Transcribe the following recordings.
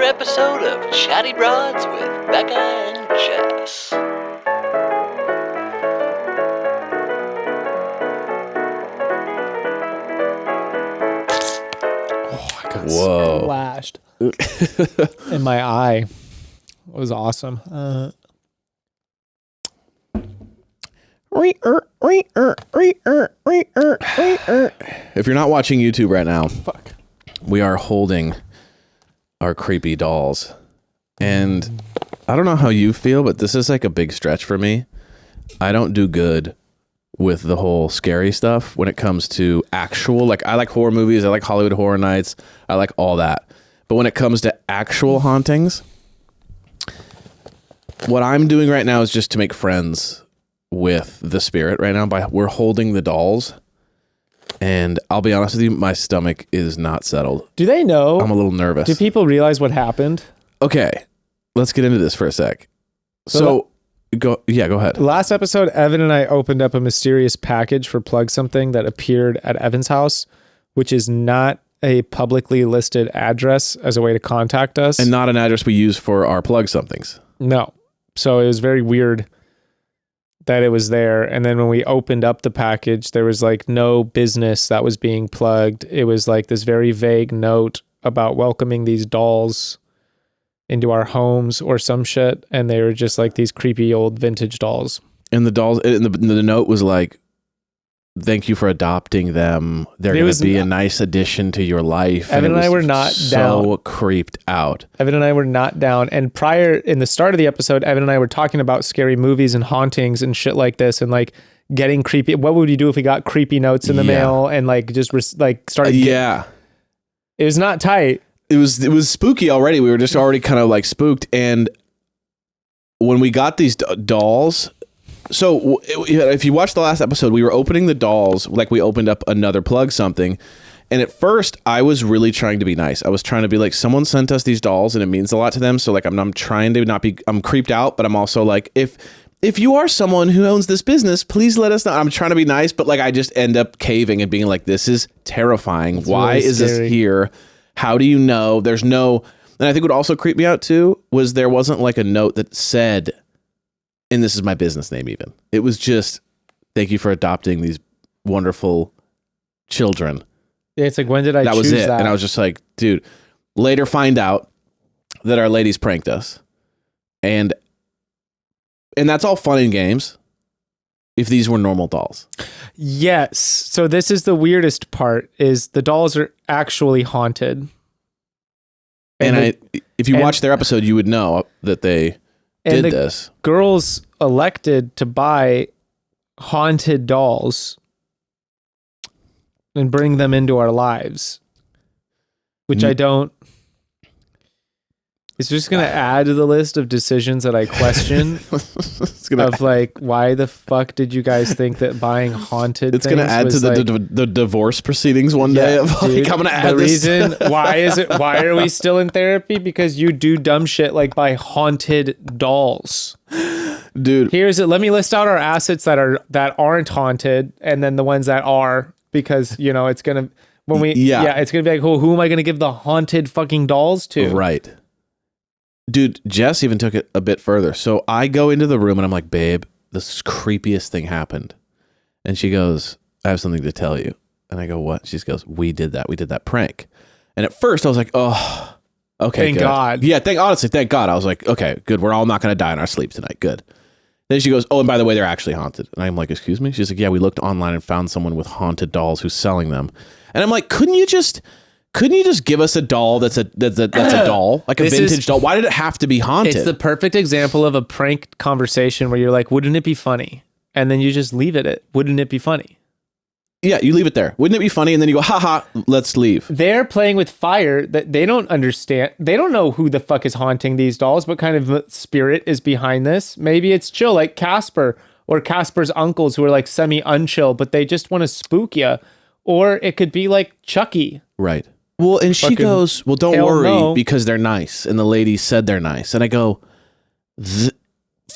episode of Chatty Broads with Becca and Jess. I got Whoa. splashed in my eye. It was awesome. If you're not watching YouTube right now, Fuck. we are holding our creepy dolls. And I don't know how you feel, but this is like a big stretch for me. I don't do good with the whole scary stuff when it comes to actual, like I like horror movies, I like Hollywood Horror Nights, I like all that. But when it comes to actual hauntings, what I'm doing right now is just to make friends with the spirit right now. We're holding the dolls, and I'll be honest with you, my stomach is not settled. Do they know? I'm a little nervous. Do people realize what happened? Okay, let's get into this for a sec. So go ahead. Last episode, Evan and I opened up a mysterious package for Plug Something that appeared at Evan's house, which is not a publicly listed address as a way to contact us. And not an address we use for our Plug Somethings. No. So it was very weird that it was there. And then when we opened up the package, there was like no business that was being plugged. It was like this very vague note about welcoming these dolls into our homes or some shit. And they were just like these creepy old vintage dolls. And the dolls, and the note was like, thank you for adopting them. They're going to be a nice addition to your life. Evan and I were not down. So creeped out. Evan and I were not down. And prior, in the start of the episode, Evan and I were talking about scary movies and hauntings and shit like this, and like getting creepy. What would you do if we got creepy notes in the mail and like just started? It was not tight. It was spooky already. We were just already kind of like spooked. And when we got these dolls. So if you watch the last episode, we were opening the dolls like we opened up another Plug Something. And at first I was really trying to be nice. I was trying to be like, someone sent us these dolls and it means a lot to them. So like, I'm trying to not be, I'm creeped out, but I'm also like, if you are someone who owns this business, please let us know. I'm trying to be nice, but like, I just end up caving and being like, this is terrifying. Why really is this here? How do you know? There's no, and I think what also creeped me out too, was there wasn't like a note that said, and this is my business name even. It was just, thank you for adopting these wonderful children. Yeah, it's like, when did I choose that? That was it. And I was just like, dude, later find out that our ladies pranked us. And that's all fun and games if these were normal dolls. Yes. So this is the weirdest part, is the dolls are actually haunted. And if you watch their episode, you would know that they did this. Girls elected to buy haunted dolls and bring them into our lives, which I don't. It's just going to add to the list of decisions that I question of like, why the fuck did you guys think that buying haunted It's going to add to the divorce proceedings one day of like, I'm going to add this. The reason, why are we still in therapy? Because you do dumb shit like buy haunted dolls. Dude. Let me list out our assets that aren't haunted and then the ones that are, because you know, it's going to, it's going to be like, who am I going to give the haunted fucking dolls to? Right. Dude, Jess even took it a bit further. So I go into the room and I'm like, babe, the creepiest thing happened. And she goes, I have something to tell you. And I go, what? She goes, we did that prank. And at first I was like, oh, okay. Thank good. God. Yeah, honestly, thank God. I was like, okay, good. We're all not going to die in our sleep tonight. Good. Then she goes, oh, and by the way, they're actually haunted. And I'm like, excuse me? She's like, yeah, we looked online and found someone with haunted dolls who's selling them. And I'm like, couldn't you just give us a doll that's a doll, like a vintage doll? Why did it have to be haunted? It's the perfect example of a prank conversation where you're like, wouldn't it be funny? And then you just leave it at, wouldn't it be funny? Yeah, you leave it there. Wouldn't it be funny? And then you go, haha, let's leave. They're playing with fire that they don't understand. They don't know who the fuck is haunting these dolls. What kind of spirit is behind this? Maybe it's chill, like Casper or Casper's uncles who are like semi-unchill, but they just want to spook you. Or it could be like Chucky. Right. Well, and she goes, well, don't worry because they're nice. And the lady said they're nice. And I go,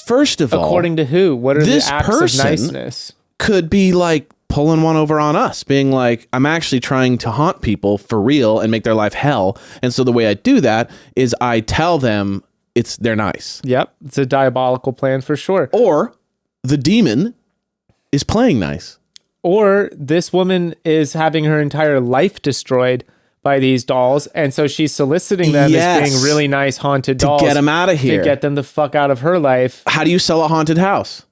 first of all, according to who? What are the acts of niceness? Could be like pulling one over on us, being like, I'm actually trying to haunt people for real and make their life hell. And so the way I do that is I tell them they're nice. Yep. It's a diabolical plan for sure. Or the demon is playing nice. Or this woman is having her entire life destroyed by these dolls, and so she's soliciting them as being really nice haunted dolls to get them out of here, to get them the fuck out of her life. How do you sell a haunted house?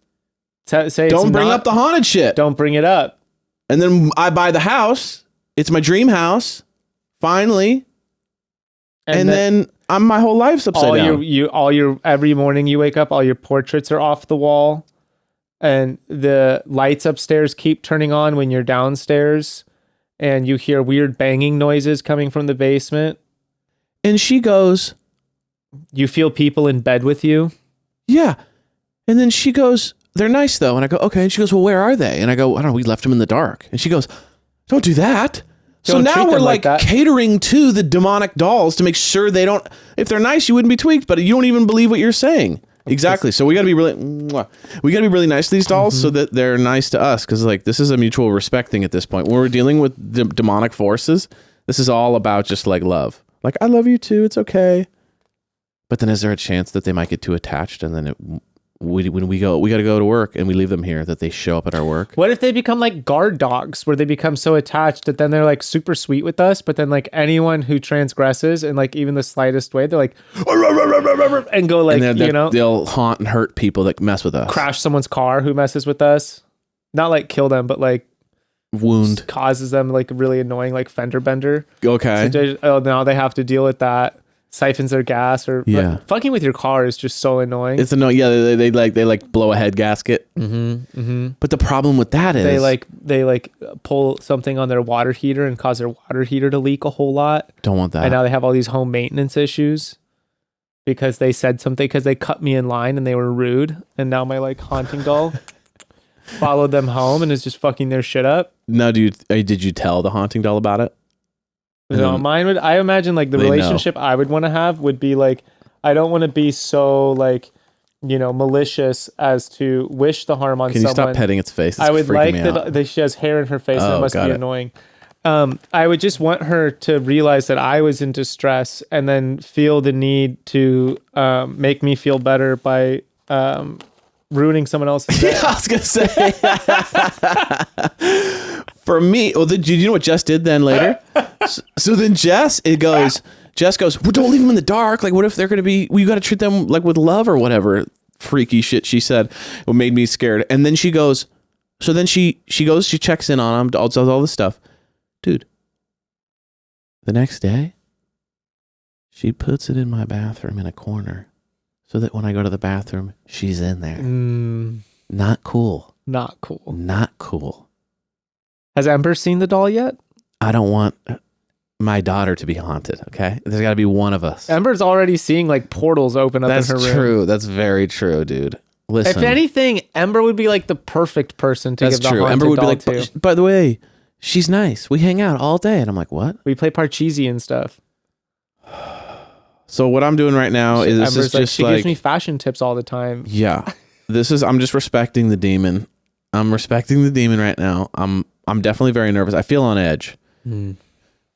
Say don't bring up the haunted shit. Don't bring it up. And then I buy the house. It's my dream house. Finally. And then my whole life's upside down. Every morning you wake up, all your portraits are off the wall, and the lights upstairs keep turning on when you're downstairs. And you hear weird banging noises coming from the basement. And she goes, you feel people in bed with you? Yeah. And then she goes, they're nice though. And I go, okay. And she goes, well, where are they? And I go, I don't know, we left them in the dark. And she goes, don't do that. So now we're like catering to the demonic dolls to make sure they don't, if they're nice, you wouldn't be tweaked, but you don't even believe what you're saying. Exactly. So we got to be really nice to these dolls so that they're nice to us. Cause like, this is a mutual respect thing at this point. When we're dealing with demonic forces, this is all about just like love. Like, I love you too. It's okay. But then is there a chance that they might get too attached and then when we got to go to work and we leave them here, that they show up at our work? What if they become like guard dogs where they become so attached that then they're like super sweet with us, but then like anyone who transgresses in like even the slightest way, they're like and go like, and they'll haunt and hurt people that mess with us. Crash someone's car who messes with us. Not like kill them, but like wound. Causes them like really annoying like fender bender. Okay. So now they have to deal with that. Siphons their gas or fucking with your car is just so annoying. It's annoying. Yeah, they like blow a head gasket. But the problem with that is they pull something on their water heater and cause their water heater to leak a whole lot. Don't want that. And now they have all these home maintenance issues because they said something because they cut me in line and they were rude. And now my like haunting doll followed them home and is just fucking their shit up. No, did you tell the haunting doll about it? No, I imagine like the relationship I would want to have would be like, I don't want to be so like, malicious as to wish the harm on someone. Can you stop petting its face? I would like that she has hair in her face and it must be annoying. I would just want her to realize that I was in distress and then feel the need to make me feel better by ruining someone else's day. Yeah, I was going to say. For me, did you know what Jess did then later? So then Jess goes, well, don't leave them in the dark. Like, what if they're going to be, you got to treat them like with love or whatever freaky shit she said. What made me scared. And then she goes, so then she goes, she checks in on them, does all this stuff. Dude, the next day, she puts it in my bathroom in a corner so that when I go to the bathroom, she's in there. Not cool. Not cool. Not cool. Has Ember seen the doll yet? I don't want my daughter to be haunted, okay? There's got to be one of us. Ember's already seeing like portals open up in her room. That's true. That's very true, dude. Listen. If anything, Ember would be like the perfect person to give the haunted Ember would doll be like, by the way, she's nice. We hang out all day. And I'm like, what? We play Parcheesi and stuff. So what I'm doing right now is this is just she gives me fashion tips all the time. Yeah. I'm just respecting the demon. I'm respecting the demon right now. I'm definitely very nervous. I feel on edge. I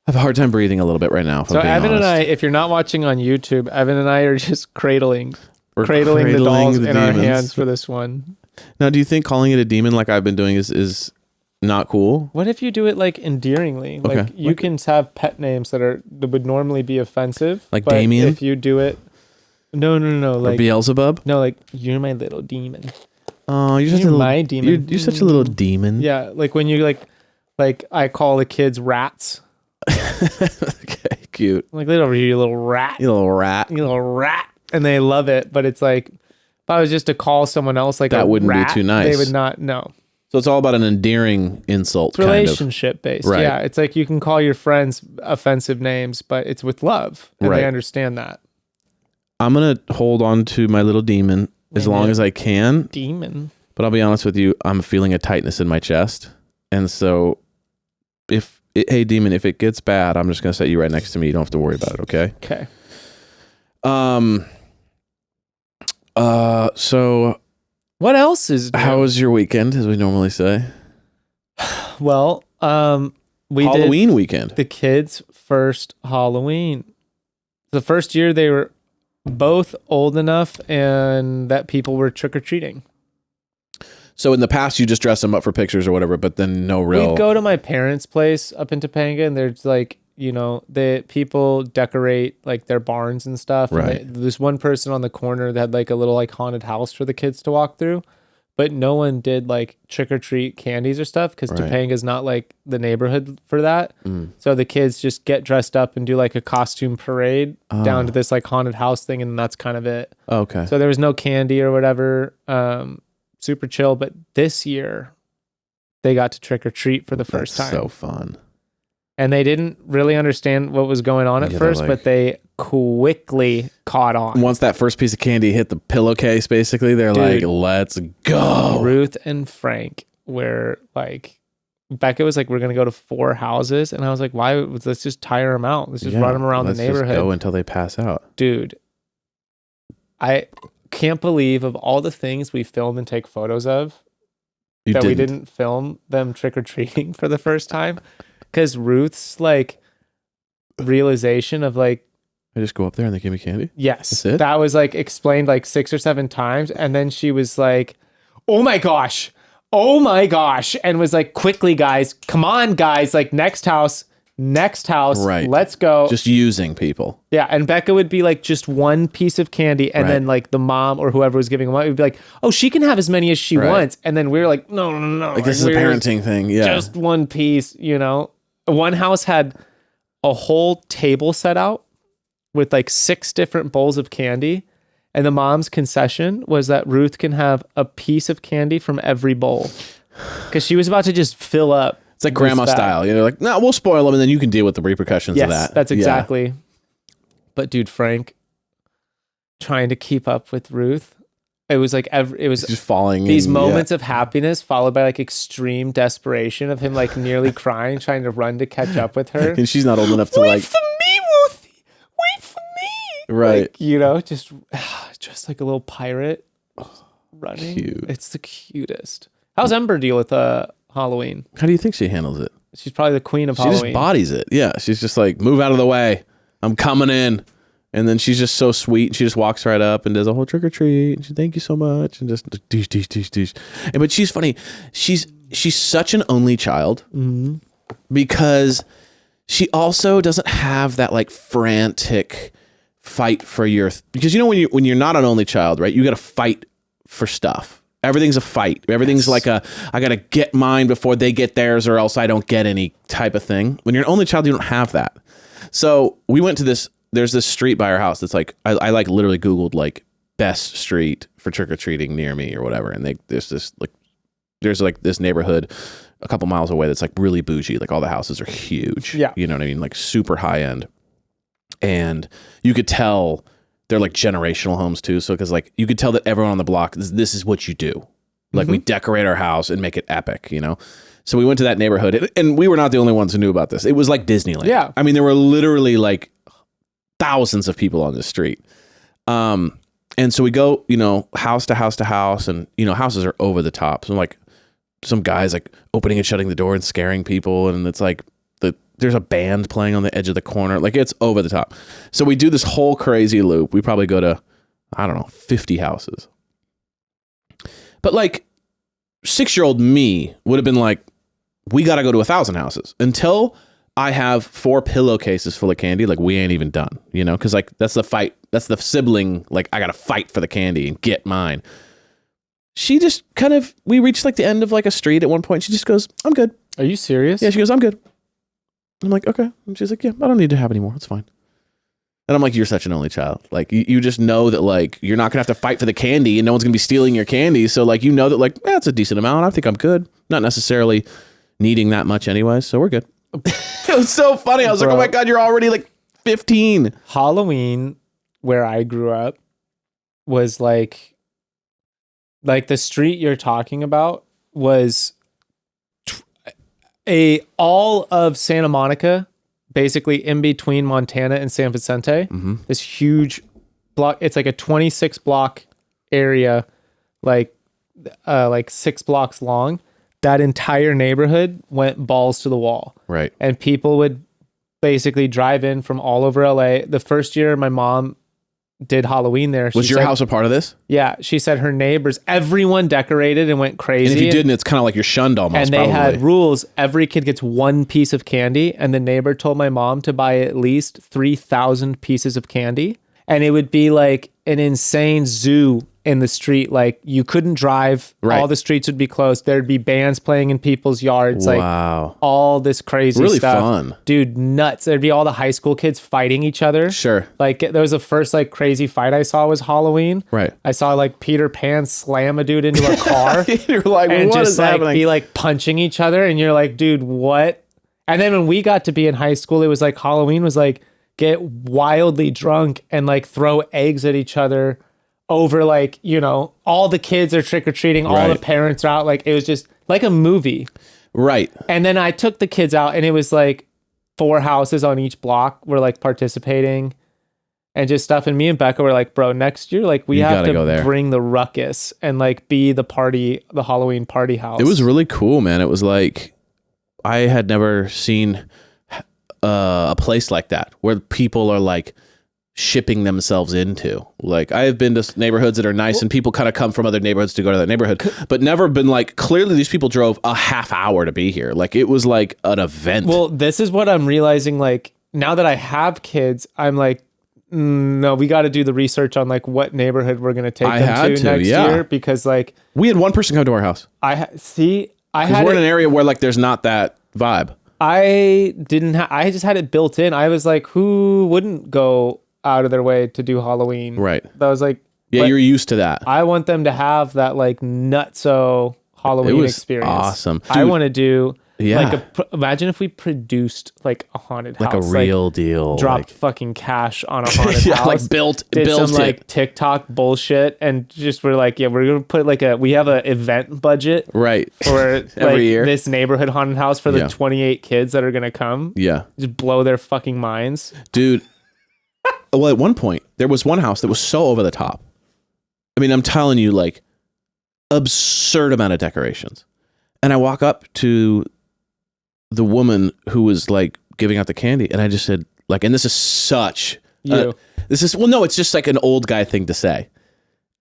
have a hard time breathing a little bit right now. So Evan and I, if you're not watching on YouTube, Evan and I are just cradling the dolls in our hands for this one. Now, do you think calling it a demon like I've been doing is not cool? What if you do it like endearingly? Okay. Like you can have pet names that would normally be offensive. Like Damien? If you do it, no. Like or Beelzebub? No, like you're my little demon. Oh, you're my demon. You're such a little demon. Yeah, like when you like I call the kids rats. Okay, cute. I'm like, get over here, you little rat. You little rat. You little rat. And they love it, but it's like, if I was just to call someone else like that, wouldn't be too nice. They would not know. So it's all about an endearing insult. It's relationship based. Right. Yeah, it's like you can call your friends offensive names, but it's with love, and they understand that. I'm gonna hold on to my little demon as long as I can. Demon. But I'll be honest with you, I'm feeling a tightness in my chest. And so hey demon, if it gets bad, I'm just going to set you right next to me. You don't have to worry about it, okay? Okay. So what else is new? How was your weekend, as we normally say? Well, we Halloween did weekend. the kids' first Halloween. The first year they were both old enough and that people were trick-or-treating. So in the past, you just dress them up for pictures or whatever, but then no real. We'd go to my parents' place up in Topanga, and there's like, the people decorate like their barns and stuff. Right. And there's one person on the corner that had like a little like haunted house for the kids to walk through, but no one did like trick or treat candies or stuff because Topanga's not like the neighborhood for that. So the kids just get dressed up and do like a costume parade down to this like haunted house thing, and that's kind of it. Okay. So there was no candy or whatever. Super chill. But this year they got to trick or treat for the first time. So fun. And they didn't really understand what was going on at first, but they quickly caught on. Once that first piece of candy hit the pillowcase, basically, they're like, let's go. Ruth and Frank were like, Becca was like, we're going to go to 4 houses. And I was like, why? Let's just tire them out. Let's just run them around the neighborhood. Just go until they pass out. Dude, I can't believe of all the things we film and take photos of, we didn't film them trick-or-treating for the first time. Because Ruth's like realization of like, I just go up there and they give me candy? yes, That's it? that was like explained like 6 or 7 times. And then she was like, oh my gosh, and was like, quickly guys, come on guys, like next house, Right. let's go. Just using people. Yeah. And Becca would be like just one piece of candy. And then like the mom or whoever was giving them would be like, oh, she can have as many as she wants. And then we were like, no. Like this is a parenting thing. Yeah. Just one piece, One house had a whole table set out with like 6 different bowls of candy. And the mom's concession was that Ruth can have a piece of candy from every bowl. Because she was about to just fill up. It's like grandma style. They're like, no, we'll spoil them and then you can deal with the repercussions of that. That's exactly. Yeah. But dude, Frank, trying to keep up with Ruth, it was like it was just falling. These moments of happiness followed by like extreme desperation of him like nearly crying, trying to run to catch up with her. And she's not old enough to wait for me, Ruthie. Wait for me. Right. Like, just like a little pirate running. Cute. It's the cutest. How's Ember deal with Halloween? How do you think she handles it? She's probably the queen of Halloween. She just bodies it. Yeah. She's just like, move out of the way. I'm coming in. And then she's just so sweet. She just walks right up and does a whole trick or treat. And she, thank you so much. And just dish. But she's funny. She's such an only child because she also doesn't have that like frantic fight for because when you're not an only child, right? You got to fight for stuff. Everything's a fight. Everything's like I got to get mine before they get theirs or else I don't get any type of thing. When you're an only child, you don't have that. So we went to there's this street by our house that's like, I like literally Googled like best street for trick-or-treating near me or whatever. And there's this neighborhood a couple miles away that's like really bougie. Like all the houses are huge. Yeah. You know what I mean? Like super high end. And you could tell they're like generational homes too. So, cause like you could tell that everyone on the block, this is what you do. Like we decorate our house and make it epic, So we went to that neighborhood and we were not the only ones who knew about this. It was like Disneyland. Yeah. I mean, there were literally like thousands of people on the street. And so we go, house to house to house and, houses are over the top. So like some guys like opening and shutting the door and scaring people. And it's like there's a band playing on the edge of the corner. Like it's over the top. So we do this whole crazy loop. We probably go to, 50 houses. But like 6-year-old me would have been like, we got to go to 1,000 houses until I have 4 pillowcases full of candy. Like we ain't even done, cause like that's the fight. That's the sibling. Like I got to fight for the candy and get mine. She just we reached like the end of like a street at one point. She just goes, I'm good. Are you serious? Yeah. She goes, I'm good. I'm like, okay. And she's like, yeah, I don't need to have any more. It's fine. And I'm like, you're such an only child. Like you just know that like, you're not gonna have to fight for the candy and no one's gonna be stealing your candy. So like, that like, it's a decent amount. I think I'm good. Not necessarily needing that much anyway. So we're good. It was so funny. I was like, oh my God, you're already like 15. Halloween where I grew up was like the street you're talking about was all of Santa Monica, basically in between Montana and San Vicente. This huge block. It's like a 26 block area, like 6 blocks long. that entire neighborhood went balls to the wall. Right. And people would basically drive in from all over LA. The first year my mom did Halloween there. Was your house a part of this? Yeah. She said her neighbors, everyone decorated and went crazy. And if you didn't, it's kind of like you're shunned almost. And they had rules. Every kid gets one piece of candy. And the neighbor told my mom to buy at least 3,000 pieces of candy. And it would be like an insane zoo in the street. Like you couldn't drive. Right. All the streets would be closed. There'd be bands playing in people's yards. Wow. Like all this crazy really stuff. Fun. Dude, nuts. There'd be all the high school kids fighting each other. Sure. Like there was the first like crazy fight I saw was Halloween. Right. I saw like Peter Pan slam a dude into a car. You're like, and what just is like happening? be like punching each other. And you're like, dude, what? And then when we got to be in high school, it was like Halloween was like get wildly drunk and like throw eggs at each other over like, you know, all the kids are trick-or-treating, all the parents are out. Like it was just like a movie. Right. And then I took the kids out and it was like 4 houses on each block were like participating and just stuff. And me and Becca were like, bro, next year, like we have to bring the ruckus and like be the party, the Halloween party house. It was really cool, man. It was like, I had never seen a place like that where people are like shipping themselves into. Like I have been to neighborhoods that are nice and people kind of come from other neighborhoods to go to that neighborhood, but never been like, clearly these people drove a half hour to be here. Like it was like an event. Well, this is what I'm realizing. Like now that I have kids, I'm like, no, we got to do the research on like what neighborhood we're going to take them to next year. Because like we had one person come to our house. Because we're in an area where like there's not that vibe. I just had it built in. I was like, who wouldn't go out of their way to do Halloween? Right. That was like, yeah, you're used to that. I want them to have that like nutso Halloween experience. Awesome. Dude, I want to do yeah. Imagine if we produced like a haunted house. Like a real deal. Dropped fucking cash on a haunted yeah, house. like built some it. Like TikTok bullshit and just we're like, yeah, we're going to put like we have an event budget. Right. For every year. This neighborhood haunted house for the 28 kids that are going to come. Yeah. Just blow their fucking minds. Dude. Well, at one point, there was one house that was so over the top. I mean, I'm telling you, like, absurd amount of decorations. And I walk up to the woman who was, like, giving out the candy, and I just said, like, and this is such... it's just, like, an old guy thing to say.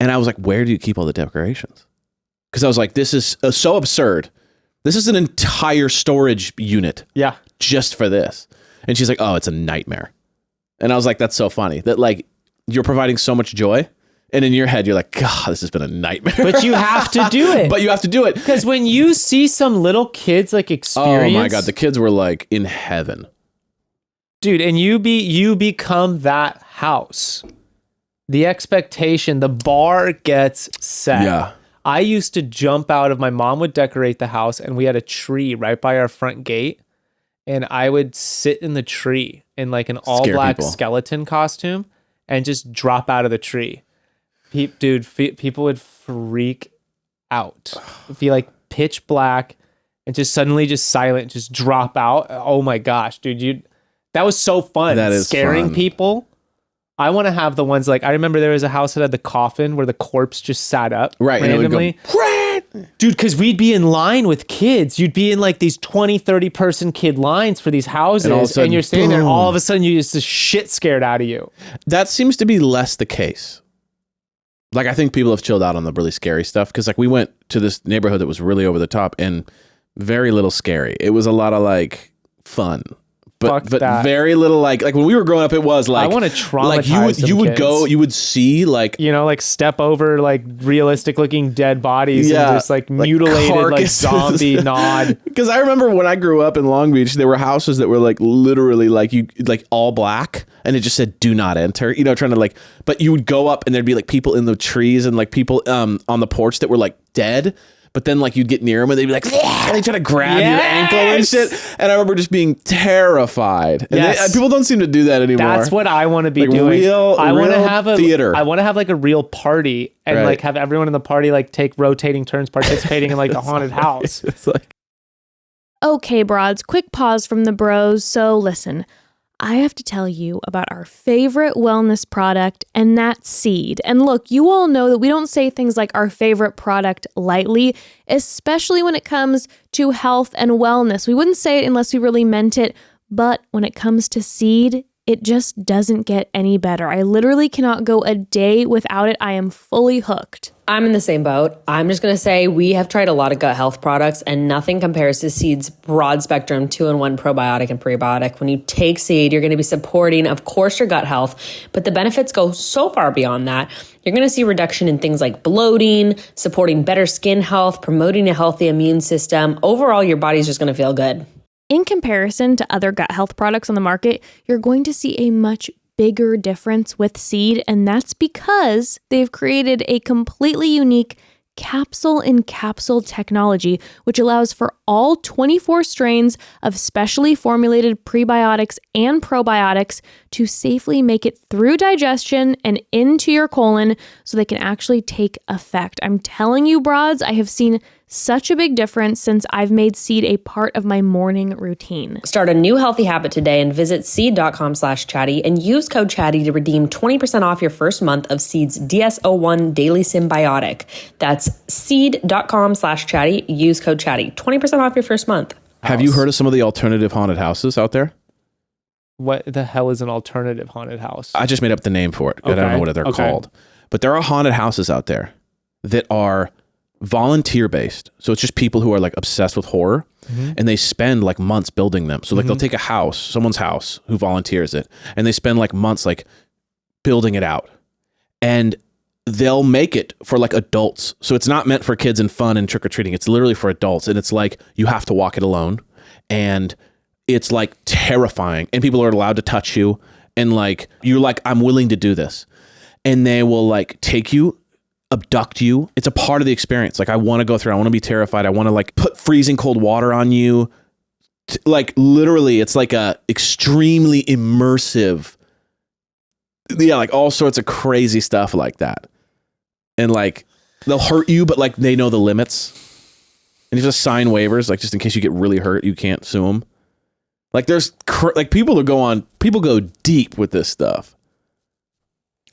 And I was like, where do you keep all the decorations? Because I was like, this is so absurd. This is an entire storage unit. Yeah. Just for this. And she's like, oh, it's a nightmare. And I was like, that's so funny that like you're providing so much joy. And in your head, you're like, God, this has been a nightmare. But you have to do it. But you have to do it. Because when you see some little kids like experience. Oh my God, the kids were like in heaven. Dude, and you become that house. The expectation, the bar gets set. Yeah. I used to jump out of, my mom would decorate the house and we had a tree right by our front gate. And I would sit in the tree in like an all black skeleton costume and just drop out of the tree. People would freak out. It'd be like pitch black and just suddenly just silent, just drop out. Oh my gosh, dude, that was so fun. That is scaring fun. people. I want to have the ones like, I remember there was a house that had the coffin where the corpse just sat up randomly. Dude, because we'd be in line with kids. You'd be in like these 20, 30 person kid lines for these houses. And, sudden, you're standing there, all of a sudden you just the shit scared out of you. That seems to be less the case. Like, I think people have chilled out on the really scary stuff. Because like we went to this neighborhood that was really over the top and very little scary. It was a lot of like fun. But very little like when we were growing up, it was like, I want to traumatize like you would go, you would see like, you know, like step over like realistic looking dead bodies and just like mutilated carcasses. Like zombie nod. Because I remember when I grew up in Long Beach, there were houses that were like literally like all black and it just said "do not enter." You know, trying to like, but you would go up and there'd be like people in the trees and like people on the porch that were like dead. But then, like, you'd get near them and they'd be like, and they try to grab your ankle and shit. And I remember just being terrified. And people don't seem to do that anymore. That's what I want to be like doing. I want to have a theater. I want to have like a real party and like have everyone in the party like take rotating turns participating in like the haunted house. It's like, okay, broads, quick pause from the bros. So listen, I have to tell you about our favorite wellness product, and that's Seed. And look, you all know that we don't say things like our favorite product lightly, especially when it comes to health and wellness. We wouldn't say it unless we really meant it, but when it comes to Seed, it just doesn't get any better. I literally cannot go a day without it. I am fully hooked. I'm in the same boat. I'm just going to say we have tried a lot of gut health products and nothing compares to Seed's broad spectrum 2-in-1 probiotic and prebiotic. When you take Seed, you're going to be supporting, of course, your gut health, but the benefits go so far beyond that. You're going to see reduction in things like bloating, supporting better skin health, promoting a healthy immune system. Overall, your body's just going to feel good. In comparison to other gut health products on the market, you're going to see a much bigger difference with Seed, and that's because they've created a completely unique capsule-in-capsule technology, which allows for all 24 strains of specially formulated prebiotics and probiotics to safely make it through digestion and into your colon so they can actually take effect. I'm telling you, broads, I have seen such a big difference since I've made Seed a part of my morning routine. Start a new healthy habit today and visit seed.com/chatty and use code chatty to redeem 20% off your first month of Seed's DS-01 Daily Symbiotic. That's seed.com/chatty. Use code chatty. 20% off your first month. Have you heard of some of the alternative haunted houses out there? What the hell is an alternative haunted house? I just made up the name for it. I don't know what they're called. But there are haunted houses out there that are volunteer based. So it's just people who are like obsessed with horror and they spend like months building them. So like they'll take a house, someone's house who volunteers it, and they spend like months like building it out. And they'll make it for like adults. So it's not meant for kids and fun and trick or treating. It's literally for adults. And it's like you have to walk it alone. And it's like terrifying. And people are allowed to touch you. And like you're like, I'm willing to do this. And they will like take you, abduct you. It's a part of the experience. Like I want to go through, I want to be terrified. I want to like put freezing cold water on you. Like literally it's like a extremely immersive, like all sorts of crazy stuff like that. And like they'll hurt you, but like they know the limits. And you just sign waivers, like just in case you get really hurt, you can't sue them. Like there's like people go deep with this stuff.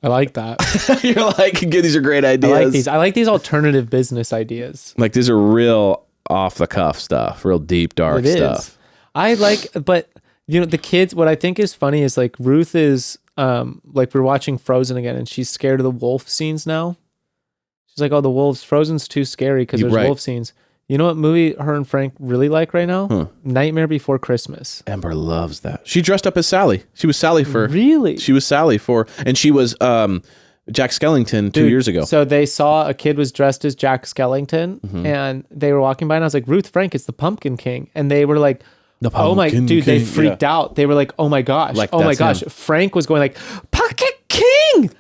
I like that. You're like, these are great ideas. I like these alternative business ideas. Like these are real off the cuff stuff, real deep, dark stuff. I like, but you know, the kids, what I think is funny is like Ruth is, like we're watching Frozen again and she's scared of the wolf scenes now. She's like, oh, the wolves, Frozen's too scary because there's wolf scenes. You know what movie her and Frank really like right now? Nightmare Before Christmas. Ember loves that. She dressed up as Sally. She was Sally for... Really? She was Sally for... And she was Jack Skellington 2 years ago. So they saw a kid was dressed as Jack Skellington and they were walking by and I was like, Ruth, Frank, it's the Pumpkin King. And they were like, oh my... Dude, they freaked out. They were like, oh my gosh. Like, oh my gosh. Him. Frank was going like, Pumpkin King!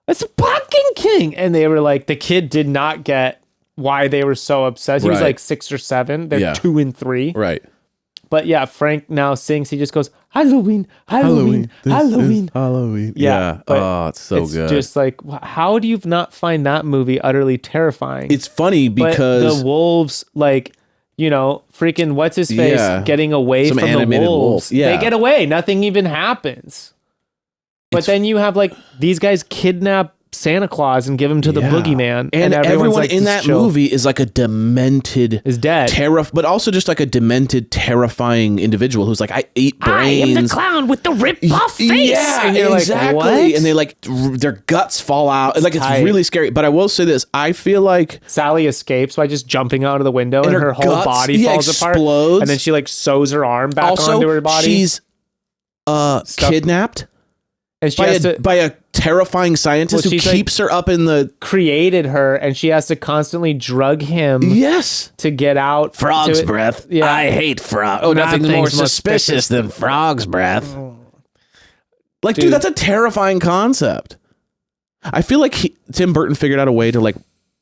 It's a Pumpkin King! And they were like, the kid did not get... why they were so obsessed. He was like 6 or 7. They're 2 and 3. Right. But yeah, Frank now sings. He just goes, Halloween, Halloween, Halloween. Halloween. Yeah. Oh, it's so good. It's just like, how do you not find that movie utterly terrifying? It's funny because... But the wolves, like, you know, freaking what's his face getting away from the wolves. Yeah. They get away. Nothing even happens. But then you have like these guys kidnap Santa Claus and give him to the boogeyman, and everyone like, in that movie is like a demented, is dead, but also just like a demented, terrifying individual who's like, I ate brains. I am the clown with the ripped off face. Yeah, and you're exactly. Like, what? And they like their guts fall out. Like it's really scary. But I will say this: I feel like Sally escapes by just jumping out of the window, and her whole body falls apart, and then she like sews her arm back onto her body. She's kidnapped. And she by a terrifying scientist who keeps her up in the... Created her, and she has to constantly drug him to get out. Frog's breath. Yeah. I hate frog. Oh, nothing's more suspicious than frog's breath. Like, dude, that's a terrifying concept. I feel like Tim Burton figured out a way to like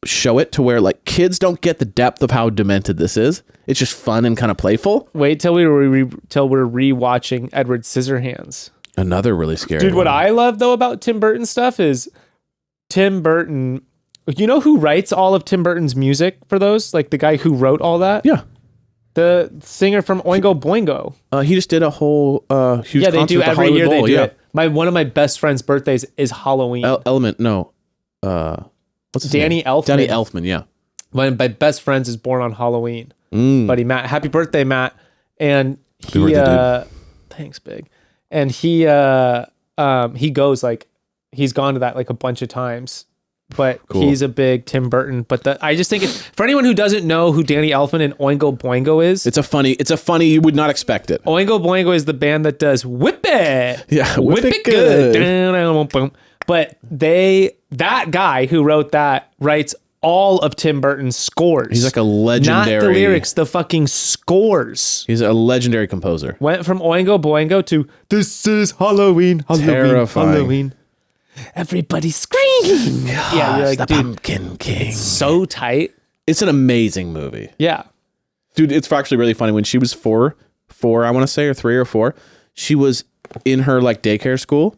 show it to where like kids don't get the depth of how demented this is. It's just fun and kind of playful. Wait till we're rewatching Edward Scissorhands. Another really scary Dude, one. what I love, though, about Tim Burton stuff is Tim Burton... You know who writes all of Tim Burton's music for those? Like, the guy who wrote all that? Yeah. The singer from Oingo Boingo. He just did a whole huge Yeah, they concert do at the every Hollywood year. They Bowl. do Yeah. it. One of my best friend's birthdays is Halloween. Element, no. What's his Danny name? Elfman. Danny Elfman, yeah. One of my best friends is born on Halloween. Buddy Matt, happy birthday, Matt. And he, birthday, thanks, big. And he goes like, he's gone to that like a bunch of times. But he's a big Tim Burton. But I just think for anyone who doesn't know who Danny Elfman and Oingo Boingo is, It's a funny, you would not expect it. Oingo Boingo is the band that does Whip It. Yeah, Whip It Good. But that guy who wrote that writes all of Tim Burton's scores. He's like a legendary. Not the lyrics, the fucking scores. He's a legendary composer. Went from Oingo Boingo to This is Halloween, Halloween, Terrifying. Halloween. Everybody screaming. Yeah, you're like, the dude, Pumpkin King. so tight. It's an amazing movie. Yeah. Dude, it's actually really funny. When she was four, I want to say, or 3 or 4, she was in her like daycare school.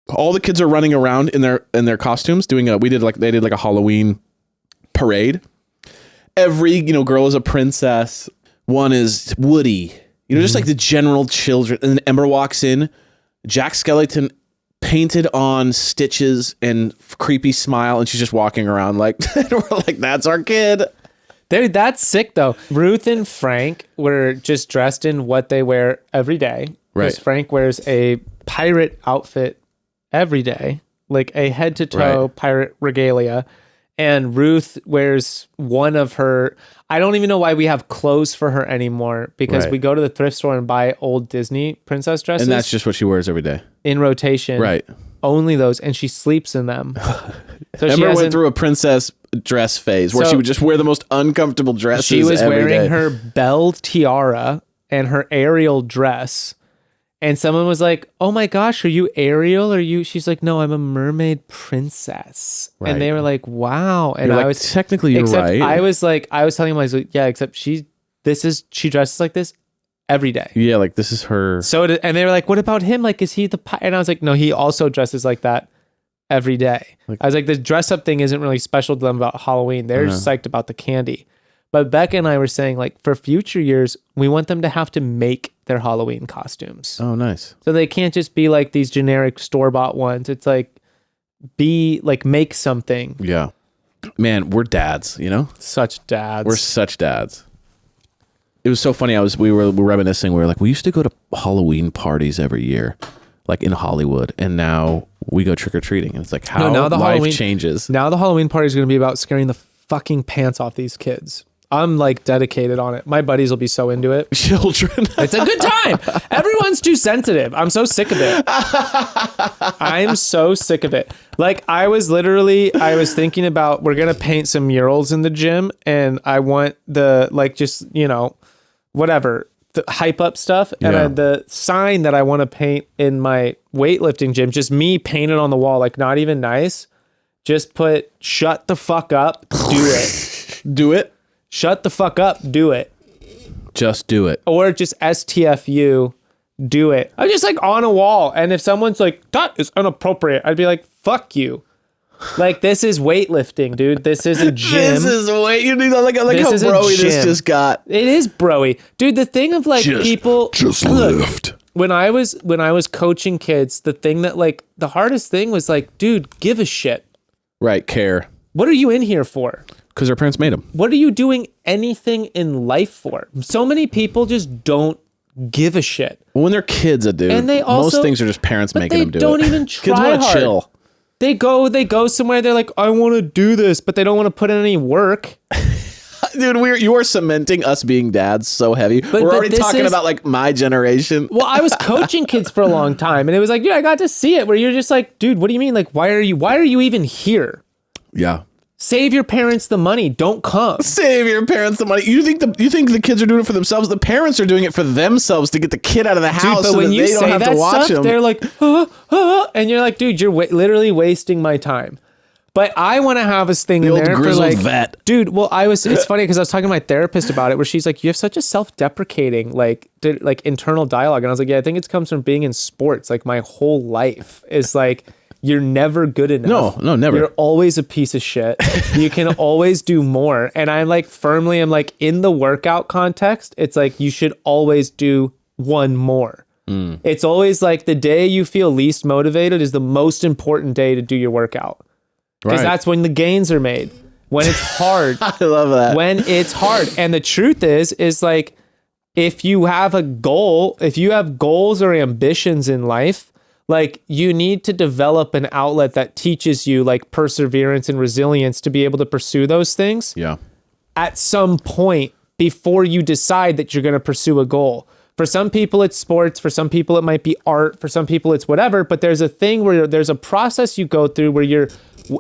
All the kids are running around in their costumes doing they did like a Halloween parade. Every, girl is a princess. One is Woody. Just like the general children. And then Ember walks in. Jack Skellington painted on stitches and creepy smile, and she's just walking around like, and we're like, that's our kid. Dude, that's sick though. Ruth and Frank were just dressed in what they wear every day. Right. Because Frank wears a pirate outfit every day, like a head to toe pirate regalia. And Ruth wears one of her, I don't even know why we have clothes for her anymore, because we go to the thrift store and buy old Disney princess dresses. And that's just what she wears every day. In rotation. Right. Only those. And she sleeps in them. So Ember went through a princess dress phase where she would just wear the most uncomfortable dresses. She was every wearing day. her bell tiara and her Ariel dress. And someone was like, "Oh my gosh, are you Ariel? Are you?" She's like, "No, I'm a mermaid princess." Right. And they were like, "Wow." And You're I like, was technically you're except right. I was telling him, I was like, "Yeah, except she dresses like this every day." Yeah, like this is her. So and they were like, "What about him? Like, is he the?" And I was like, "No, he also dresses like that every day." I was like, "The dress up thing isn't really special to them about Halloween. They're just psyched about the candy." But Becca and I were saying, like, for future years, we want them to have to make their Halloween costumes. Oh, nice. So they can't just be like these generic store-bought ones. It's like, make something. Yeah. Man, we're dads, Such dads. We're such dads. It was so funny. We were reminiscing. We were like, we used to go to Halloween parties every year, like in Hollywood, and now we go trick or treating. And it's like how now the life Halloween changes. Now the Halloween party is going to be about scaring the fucking pants off these kids. I'm like dedicated on it. My buddies will be so into it. Children. It's a good time. Everyone's too sensitive. I'm so sick of it. I'm so sick of it. Like I was thinking about, we're going to paint some murals in the gym, and I want the, like, just, whatever, the hype up stuff. And the sign that I want to paint in my weightlifting gym, just me painted on the wall, like not even nice. Just put, shut the fuck up, do it. Do it. Shut the fuck up, do it. Just do it. Or just STFU, do it. I'm just like on a wall. And if someone's like, that is inappropriate, I'd be like, fuck you. Like, this is weightlifting, dude. This is a gym. This is you need like how This is a broy this gym. just got. It is broy. Dude, the thing of like people just look, lift. When I was coaching kids, the thing that like the hardest thing was like, dude, give a shit. Right, care. What are you in here for? Because their parents made them. What are you doing anything in life for? So many people just don't give a shit. Well, when they're kids, dude. And they also, most things are just parents but making them do it. They don't even try Kids want to hard. chill. They go somewhere. They're like, I want to do this, but they don't want to put in any work. Dude, you are cementing us being dads so heavy. We're but already this talking is- about like my generation. Well, I was coaching kids for a long time, and it was like, dude, I got to see it. Where you're just like, dude, what do you mean? Like, why are you even here? Yeah. Save your parents the money. Don't come. Save your parents the money. You think the kids are doing it for themselves? The parents are doing it for themselves to get the kid out of the house, Dude, but so when that you they don't say have that to watch stuff, them. they're like, and you're like, dude, you're literally wasting my time. But I want to have this thing in old there for grizzled like, vet. dude. Well, it's funny because I was talking to my therapist about it, where she's like, you have such a self-deprecating like internal dialogue, and I was like, yeah, I think it comes from being in sports. Like my whole life is like, you're never good enough. No, never. You're always a piece of shit. You can always do more. And I'm like firmly, I'm like in the workout context, it's like you should always do one more. It's always like the day you feel least motivated is the most important day to do your workout. Because that's when the gains are made. When it's hard. I love that. When it's hard. And the truth is like, if you have a goal, if you have goals or ambitions in life, like you need to develop an outlet that teaches you like perseverance and resilience to be able to pursue those things. Yeah. At some point before you decide that you're going to pursue a goal. For some people, it's sports. For some people, it might be art. For some people, it's whatever. But there's a thing where there's a process you go through where you're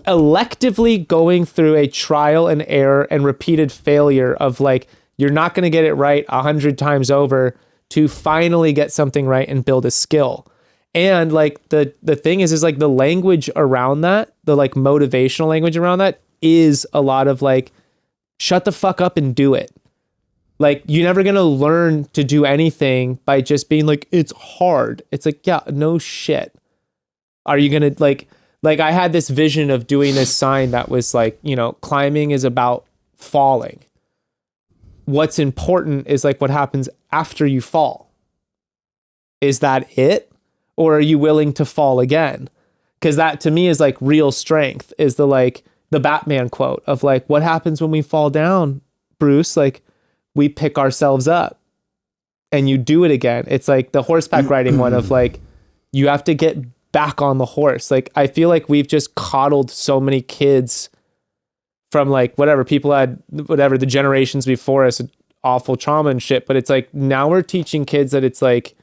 electively going through a trial and error and repeated failure of like, you're not going to get it right 100 times over to finally get something right and build a skill. And like the thing is like the language around that, the like motivational language around that is a lot of like, shut the fuck up and do it. Like, you're never going to learn to do anything by just being like, it's hard. It's like, yeah, no shit. Are you going to like I had this vision of doing this sign that was like, you know, climbing is about falling. What's important is like what happens after you fall. Is that it? Or are you willing to fall again? Because that to me is like real strength, is the Batman quote of like, what happens when we fall down, Bruce? Like, we pick ourselves up and you do it again. It's like the horseback riding one of like, you have to get back on the horse. Like, I feel like we've just coddled so many kids from like whatever people had, whatever the generations before us, awful trauma and shit. But it's like, now we're teaching kids that it's like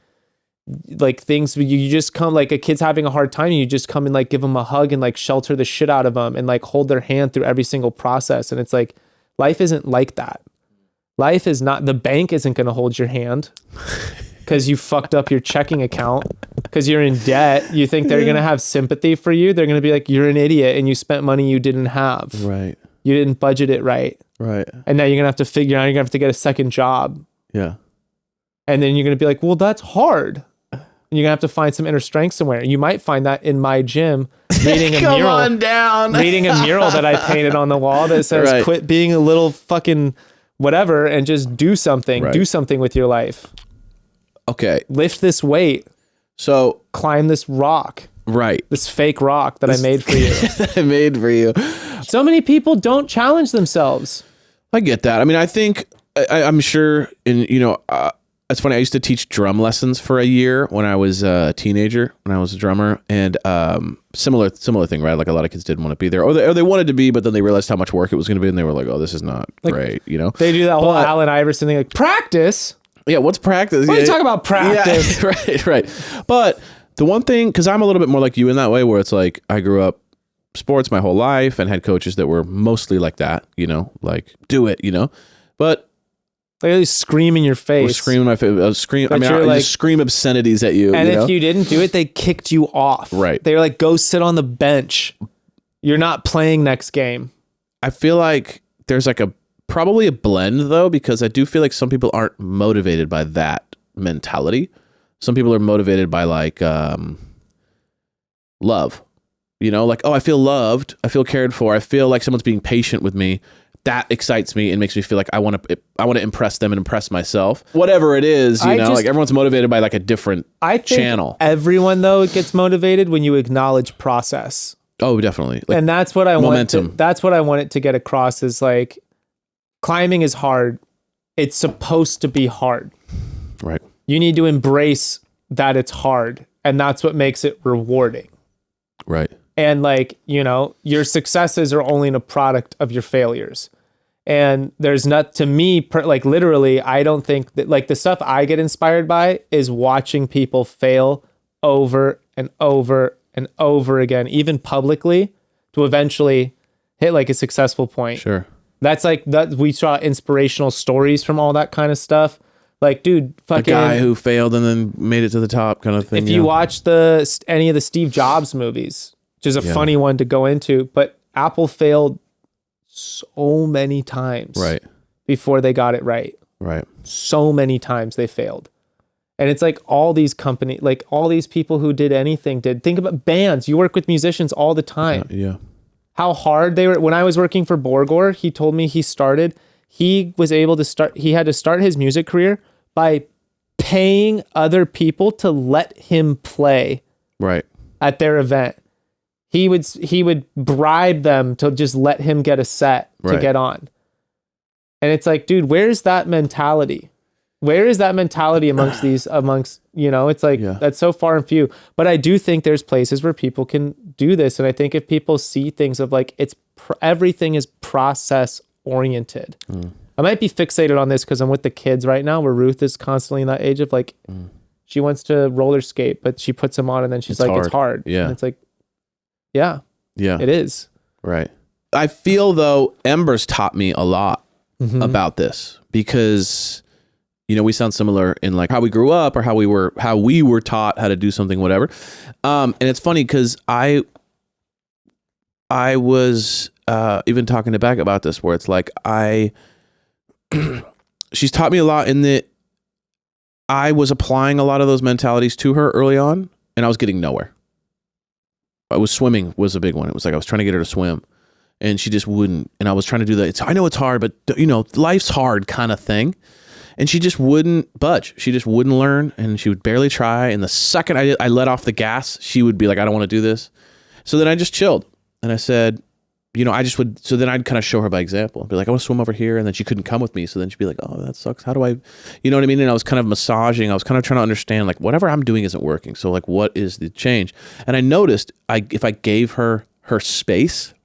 things you just come, like a kid's having a hard time and you just come and like give them a hug and like shelter the shit out of them and like hold their hand through every single process. And it's like, life isn't like that. Life is not, the bank isn't going to hold your hand because you fucked up your checking account because you're in debt. You think they're going to have sympathy for you. They're going to be like, you're an idiot and you spent money you didn't have. Right. You didn't budget it right. Right. And now you're going to have to figure out, you're going to have to get a second job. Yeah. And then you're going to be like, well, that's hard. And you're going to have to find some inner strength somewhere. You might find that in my gym, reading a Come mural. on down. Reading a mural that I painted on the wall that says, Right. quit being a little fucking whatever and just do something. Right. Do something with your life. Okay. Lift this weight. So, Climb this rock. right. This fake rock that I made for you. I made for you. So many people don't challenge themselves. I get that. I mean, I think I'm sure, and you know, it's funny. I used to teach drum lessons for a year when I was a teenager, when I was a drummer, and similar thing, right? Like a lot of kids didn't want to be there, or they wanted to be, but then they realized how much work it was going to be, and they were like, "Oh, this is not great," you know. They do that whole Allen Iverson thing, like practice. Yeah, what's practice? What are you talking about, practice? Yeah, right. But the one thing, because I'm a little bit more like you in that way, where it's like I grew up sports my whole life and had coaches that were mostly like that, you know, like do it, you know, but. They scream in your face. Scream in my face. Scream. I mean, I like, just scream obscenities at you. And you know? if you didn't do it, they kicked you off. Right. They were like, go sit on the bench. You're not playing next game. I feel like there's like probably a blend though, because I do feel like some people aren't motivated by that mentality. Some people are motivated by like love. You know, like, oh, I feel loved. I feel cared for. I feel like someone's being patient with me. That excites me and makes me feel like I want to impress them and impress myself. Whatever it is, you know, like everyone's motivated by like a different channel. Everyone though gets motivated when you acknowledge process. Oh, definitely. Like, and that's what I momentum. want. That's what I want it to get across is like, climbing is hard. It's supposed to be hard. Right. You need to embrace that it's hard, and that's what makes it rewarding. Right. And like, you know, your successes are only a product of your failures. And there's not, to me, like literally, I don't think that like the stuff I get inspired by is watching people fail over and over and over again, even publicly, to eventually hit like a successful point. Sure. That's like that. We saw inspirational stories from all that kind of stuff. Like, dude, fucking a guy who failed and then made it to the top kind of thing. If you watch any of the Steve Jobs movies, which is a funny one to go into, but Apple failed so many times right before they got it right. Right. So many times they failed. And it's like all these companies, like all these people who did anything did. Think about bands. You work with musicians all the time. Yeah. How hard they were. When I was working for Borgor, he told me he had to start his music career by paying other people to let him play Right. at their event. He would bribe them to just let him get a set to Right. get on. And it's like, dude, where's that mentality? Where is that mentality amongst it's like, that's so far and few. But I do think there's places where people can do this. And I think if people see things of like, everything is process oriented. I might be fixated on this because I'm with the kids right now, where Ruth is constantly in that age of like, she wants to roller skate, but she puts them on and then she's like, it's hard. Yeah. And it's like, yeah, it is. Right. I feel though Ember's taught me a lot about this because, we sound similar in like how we grew up or how we were taught how to do something, whatever. And it's funny because I was even talking to Beck about this, where it's like she's taught me a lot in that I was applying a lot of those mentalities to her early on, and I was getting nowhere. Swimming was a big one. It was like I was trying to get her to swim, and she just wouldn't. And I was trying to do that. I know it's hard, but life's hard kind of thing. And she just wouldn't budge. She just wouldn't learn, and she would barely try. And the second I let off the gas, she would be like, I don't want to do this. So then I just chilled. And I said, so then I'd kind of show her by example. I'd be like, I want to swim over here. And then she couldn't come with me. So then she'd be like, oh, that sucks. How do I, you know what I mean? And I was kind of massaging. I was kind of trying to understand, like, whatever I'm doing isn't working. So like, what is the change? And I noticed if I gave her space,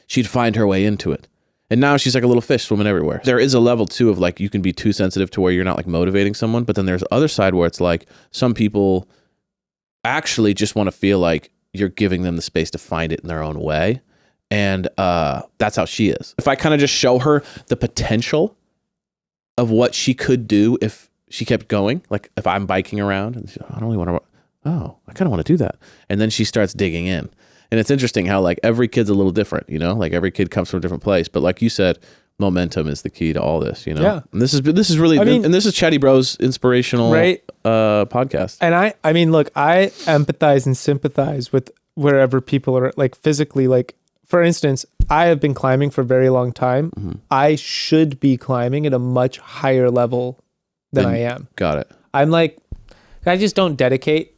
she'd find her way into it. And now she's like a little fish swimming everywhere. There is a level too of like, you can be too sensitive to where you're not like motivating someone. But then there's the other side where it's like some people actually just want to feel like you're giving them the space to find it in their own way. And that's how she is. If I kind of just show her the potential of what she could do if she kept going, like if I'm biking around and I don't really want to, I kind of want to do that. And then she starts digging in. And it's interesting how like every kid's a little different, like every kid comes from a different place. But like you said, momentum is the key to all this, Yeah. And this is really, and this is Chatty Bros inspirational podcast. And I mean, look, I empathize and sympathize with wherever people are like physically, like, for instance, I have been climbing for a very long time. Mm-hmm. I should be climbing at a much higher level than I am. Got it. I'm like, I just don't dedicate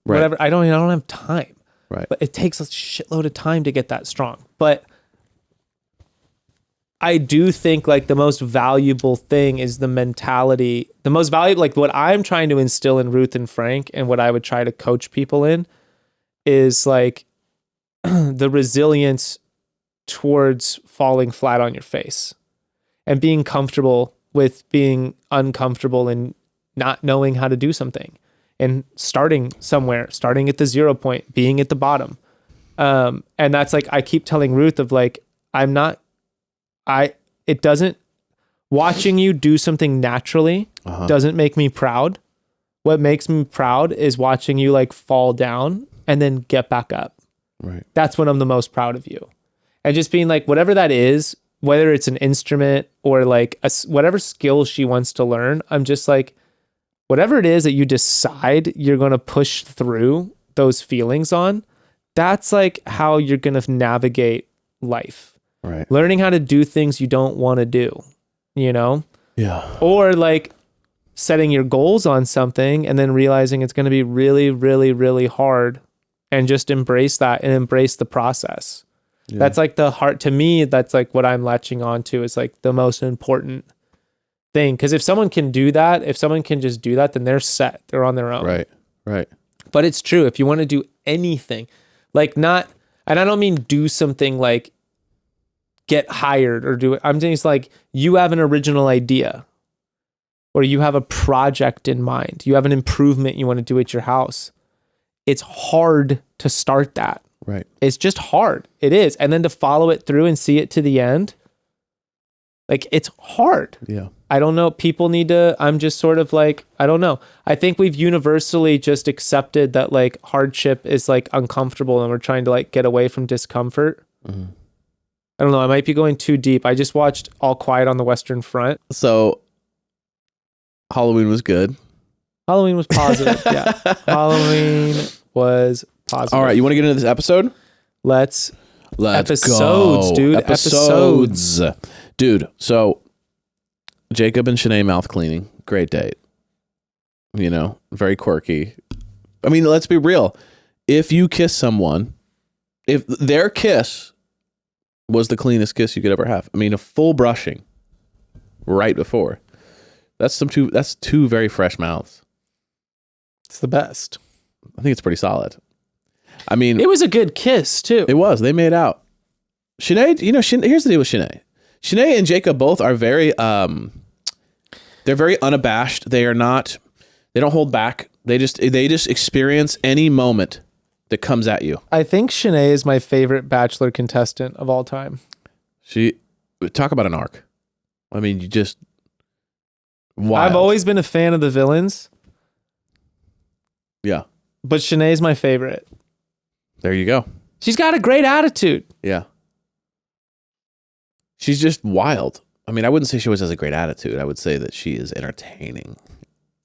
whatever. I don't have time. Right. But it takes a shitload of time to get that strong. But I do think like the most valuable thing is the mentality. The most valuable, like what I'm trying to instill in Ruth and Frank and what I would try to coach people in is like the resilience towards falling flat on your face and being comfortable with being uncomfortable and not knowing how to do something. And starting somewhere, starting at the 0 point, being at the bottom. And that's like, I keep telling Ruth of like, watching you do something naturally doesn't make me proud. What makes me proud is watching you like fall down and then get back up. Right. That's when I'm the most proud of you. And just being like, whatever that is, whether it's an instrument or like whatever skill she wants to learn, I'm just like, whatever it is that you decide you're going to push through those feelings on, that's like how you're going to navigate life. Right. Learning how to do things you don't want to do, Yeah. Or like setting your goals on something and then realizing it's going to be really, really, really hard and just embrace that and embrace the process. Yeah. That's like the heart to me. That's like what I'm latching on to is like the most important thing. Because if someone can do that, if someone can just do that, then they're set. They're on their own. Right. But it's true. If you want to do anything, like not, and I don't mean do something like get hired or do it. I'm saying it's like you have an original idea or you have a project in mind. You have an improvement you want to do at your house. It's hard to start that. Right. It's just hard. It is. And then to follow it through and see it to the end, like it's hard. Yeah. I don't know. People need to, I'm just sort of like, I don't know. I think we've universally just accepted that like hardship is like uncomfortable and we're trying to like get away from discomfort. Mm-hmm. I don't know. I might be going too deep. I just watched All Quiet on the Western Front. So Halloween was good. Halloween was positive. Yeah. Halloween was positive. All right, you want to get into this episode? Let's Episodes, go. Dude. Episodes. Dude, so Jacob and Shanae mouth cleaning. Great date. You know, very quirky. I mean, let's be real. If you kiss someone, if their kiss was the cleanest kiss you could ever have, I mean, a full brushing right before. That's two very fresh mouths. It's the best. I think it's pretty solid. I mean, It was a good kiss too. it was. They made out. Shanae, you know, here's the deal with Shanae. Shanae and Jacob both are very, they're very unabashed. They don't hold back. They just experience any moment that comes at you. I think Shanae is my favorite Bachelor contestant of all time. Talk about an arc. I mean, you just, wild. I've always been a fan of the villains, Yeah. but Shanae's my favorite. There you go. She's got a great attitude. Yeah. She's just wild. I mean, I wouldn't say she always has a great attitude. I would say that she is entertaining.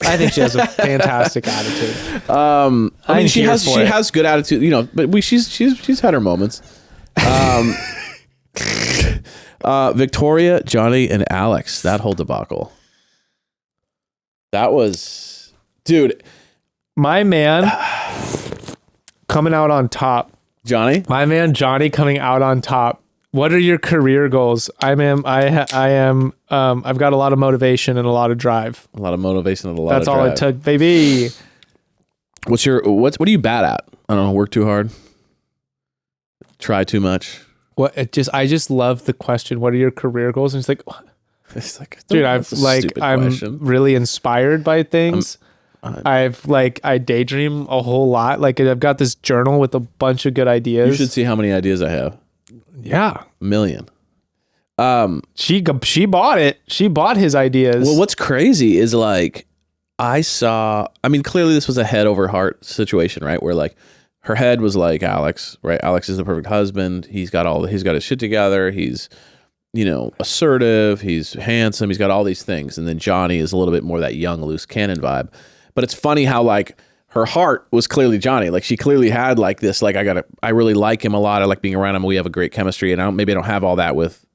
I think she has a fantastic attitude. I mean, I'm she here has for it. good attitude, you know, but she's had her moments. Victoria, Johnny, and Alex, that whole debacle. That was, dude. My man coming out on top. Johnny? My man Johnny coming out on top. What are your career goals? I've got a lot of motivation and a lot of drive. A lot of motivation and a lot That's of all drive. it took, baby. What are you bad at? I don't know, work too hard? Try too much? I just love the question. What are your career goals? And it's like, It's like, dude, that's a stupid I'm question. really inspired by things. I daydream a whole lot. Like I've got this journal with a bunch of good ideas. You should see how many ideas I have. Yeah. A million. She bought it. She bought his ideas. Well, what's crazy is like, clearly this was a head over heart situation, right? Where like her head was like Alex, right? Alex is the perfect husband. He's got his shit together. He's, you know, assertive. He's handsome. He's got all these things. And then Johnny is a little bit more that young, loose cannon vibe. But it's funny how like her heart was clearly Johnny. Like she clearly had like this, like I really like him a lot. I like being around him. We have a great chemistry. And maybe I don't have all that with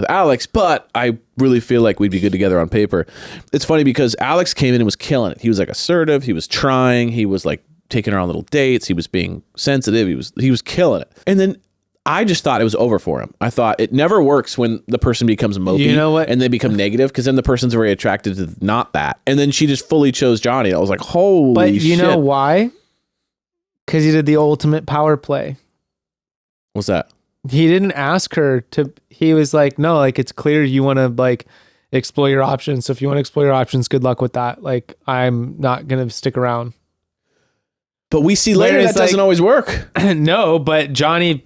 Alex, but I really feel like we'd be good together on paper. It's funny because Alex came in and was killing it. He was like assertive. He was trying. He was like taking her on little dates. He was being sensitive. He was killing it. And then I just thought it was over for him. I thought it never works when the person becomes mopey, You know what? and they become negative, because then the person's very attracted to not that. And then she just fully chose Johnny. I was like, holy but shit. you know why? Because he did the ultimate power play. What's that? He didn't ask her to. He was like, no, like it's clear you want to like explore your options. So if you want to explore your options, good luck with that. Like I'm not gonna stick around. But we see later Whereas, that doesn't like- always work. No, but Johnny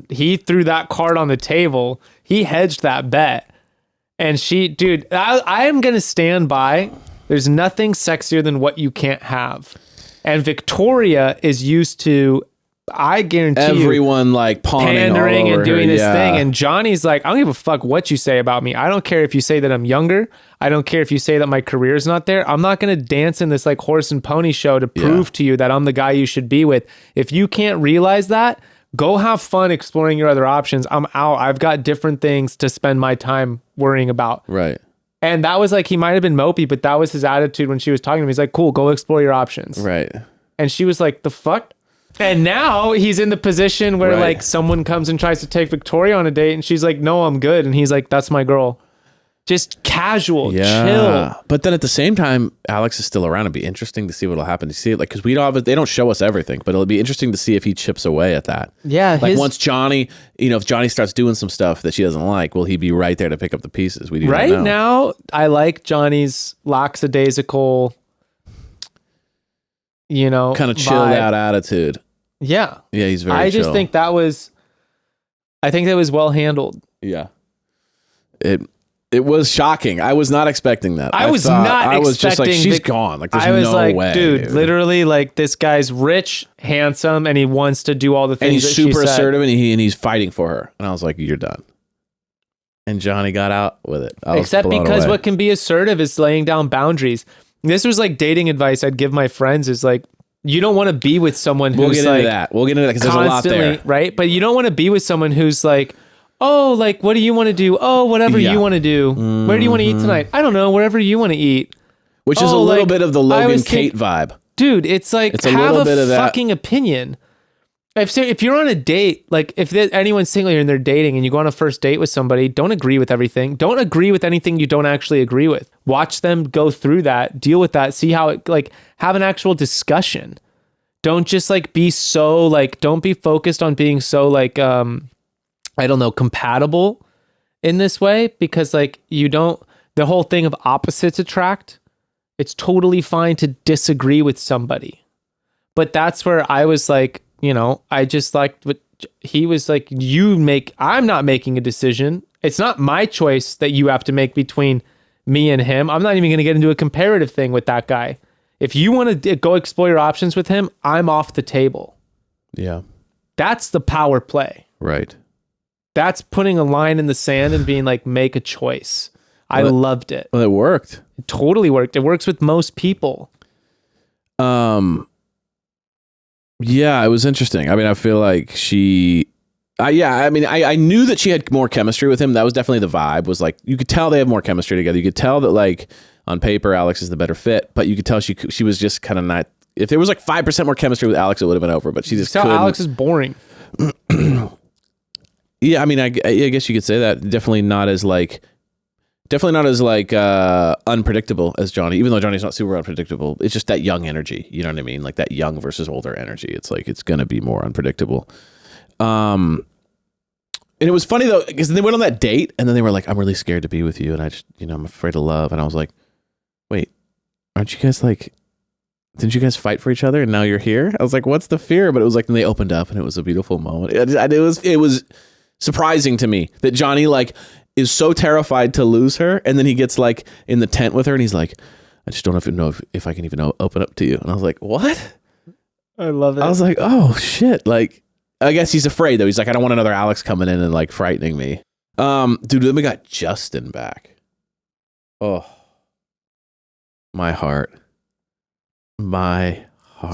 he threw that card on the table. He hedged that bet. And dude, I am going to stand by. There's nothing sexier than what you can't have. And Victoria is used to, I guarantee Everyone like pawning pandering all over and doing her. this Yeah. thing. And Johnny's like, I don't give a fuck what you say about me. I don't care if you say that I'm younger. I don't care if you say that my career's not there. I'm not going to dance in this like horse and pony show to prove to you that I'm the guy you should be with. If you can't realize that, go have fun exploring your other options. I'm out. I've got different things to spend my time worrying about. Right. And that was like, he might have been mopey, but that was his attitude when she was talking to him. He's like, cool, go explore your options. Right. And she was like, the fuck? And now he's in the position where Right. like someone comes and tries to take Victoria on a date and she's like, no, I'm good. And he's like, that's my girl. Just casual, chill. But then at the same time, Alex is still around. It'd be interesting to see what'll happen. To see it, like, because they don't show us everything, but it'll be interesting to see if he chips away at that. Yeah. Like once Johnny, if Johnny starts doing some stuff that she doesn't like, will he be right there to pick up the pieces? We do right not know. now, I like Johnny's lackadaisical, kind of chilled vibe. out attitude. Yeah. Yeah, he's very. I just chill. think that was well handled. Yeah. It was shocking. I was not expecting that. I was just like, expecting she's gone. Like, there's I was no like, way, dude, literally, like this guy's rich, handsome, and he wants to do all the and things. he's that she super said. assertive, and he's fighting for her. And I was like, you're done. And Johnny got out with it. I was Except blown because away. what can be assertive is laying down boundaries. This was like dating advice I'd give my friends is like, you don't want to be with someone who's We'll get like into that. We'll get into that because there's a lot constantly, there. right? But you don't want to be with someone who's like, oh, like, what do you want to do? Oh, whatever Yeah. you want to do. Where do you want to eat tonight? I don't know, wherever you want to eat. Which is a Oh, little like, bit of the I Logan was Kate vibe. Dude, it's like, It's a have little a bit of that. fucking opinion. If you're on a date, like if anyone's single and they're dating and you go on a first date with somebody, don't agree with everything. Don't agree with anything you don't actually agree with. Watch them go through that, deal with that, see how it, like, have an actual discussion. Don't just like be so like, don't be focused on being so like, I don't know, compatible in this way, because like the whole thing of opposites attract. It's totally fine to disagree with somebody. But that's where I was like, you know, I just liked what he was like, I'm not making a decision. It's not my choice that you have to make between me and him. I'm not even going to get into a comparative thing with that guy. If you want to go explore your options with him, I'm off the table. Yeah. That's the power play. Right. That's putting a line in the sand and being like, make a choice. I loved it. Well, it worked. It totally worked. It works with most people. Yeah, it was interesting. I mean, I feel like I knew that she had more chemistry with him. That was definitely the vibe. Was like, you could tell they have more chemistry together. You could tell that like on paper, Alex is the better fit, but you could tell she was just kind of not. If there was like 5% more chemistry with Alex, it would have been over. But she just So couldn't. Alex is boring. Yeah, I mean, I guess you could say that. Definitely not as unpredictable as Johnny, even though Johnny's not super unpredictable. It's just that young energy. You know what I mean? Like that young versus older energy. It's like, it's going to be more unpredictable. And it was funny though, because they went on that date and then they were like, I'm really scared to be with you. And I just, I'm afraid of love. And I was like, wait, aren't you guys like, didn't you guys fight for each other and now you're here? I was like, what's the fear? But it was like, then they opened up and it was a beautiful moment. It was surprising to me that Johnny like is so terrified to lose her. And then he gets like in the tent with her and he's like, I just don't know if I can even open up to you. And I was like, what? I love it. I was like, oh shit. Like, I guess he's afraid though. He's like, I don't want another Alex coming in and like frightening me. Dude, then we got Justin back. Oh, my heart.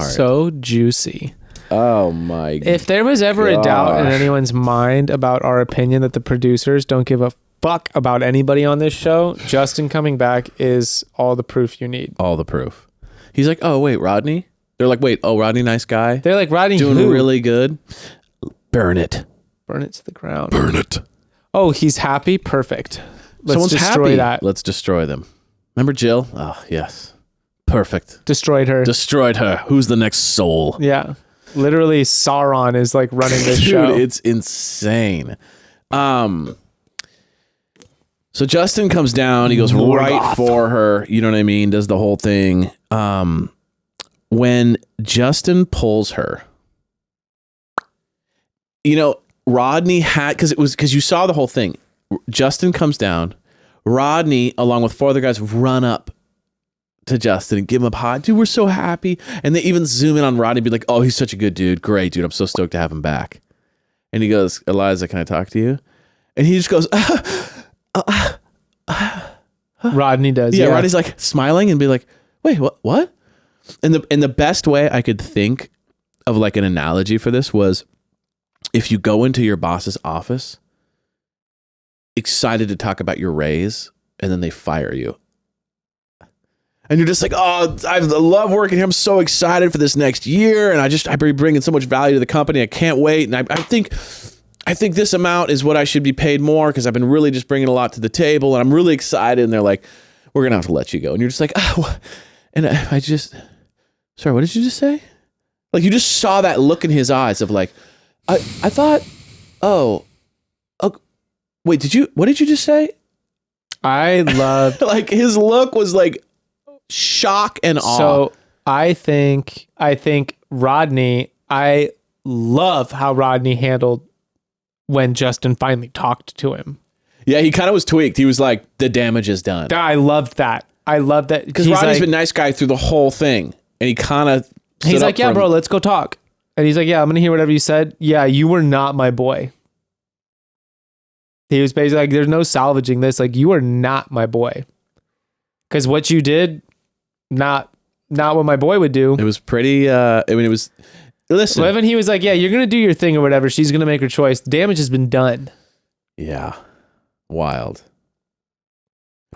So juicy. Oh my god. If there was ever a doubt in anyone's mind about our opinion that the producers don't give a fuck about anybody on this show, Justin coming back is all the proof you need. All the proof. He's like, oh wait, Rodney? They're like, wait, oh, Rodney, nice guy. They're like, Rodney, doing who? really good. Burn it. Burn it to the ground. Burn it. Oh, he's happy? Perfect. Let's Someone's destroy happy. that. Let's destroy them. Remember Jill? Oh, yes. Perfect. Destroyed her. Destroyed her. Who's the next soul? Yeah. Literally, Sauron is like running this Dude, show. it's insane. So Justin comes down. He goes right for her. You know what I mean? Does the whole thing. When Justin pulls her, Rodney had, because you saw the whole thing. Justin comes down. Rodney, along with 4 other guys, run up to Justin and give him a hug. Dude, we're so happy. And they even zoom in on Rodney and be like, oh, he's such a good dude. Great, dude. I'm so stoked to have him back. And he goes, Eliza, can I talk to you? And he just goes, Rodney does. yeah. Rodney's like smiling and be like, wait, what? And the best way I could think of like an analogy for this was if you go into your boss's office excited to talk about your raise and then they fire you. And you're just like, oh, I love working here. I'm so excited for this next year. And I bring bringing so much value to the company. I can't wait. And I think this amount is what I should be paid more because I've been really just bringing a lot to the table. And I'm really excited. And they're like, we're going to have to let you go. And you're just like, oh, and sorry, what did you just say? Like you just saw that look in his eyes of like, I thought, wait, what did you just say? I love like his look was like shock and awe. So I think Rodney, I love how Rodney handled when Justin finally talked to him. Yeah, he kind of was tweaked. He was like, the damage is done. I loved that. Because Rodney's been nice guy through the whole thing. And he kind of he's like, yeah, bro, let's go talk. And he's like, yeah, I'm going to hear whatever you said. Yeah, you were not my boy. He was basically like, there's no salvaging this. Like, you are not my boy. Because what you did not what my boy would do. It was pretty. I mean, it was. Listen, So Evan, he was like, yeah, you're gonna do your thing or whatever. She's gonna make her choice. The damage has been done. yeah, wild.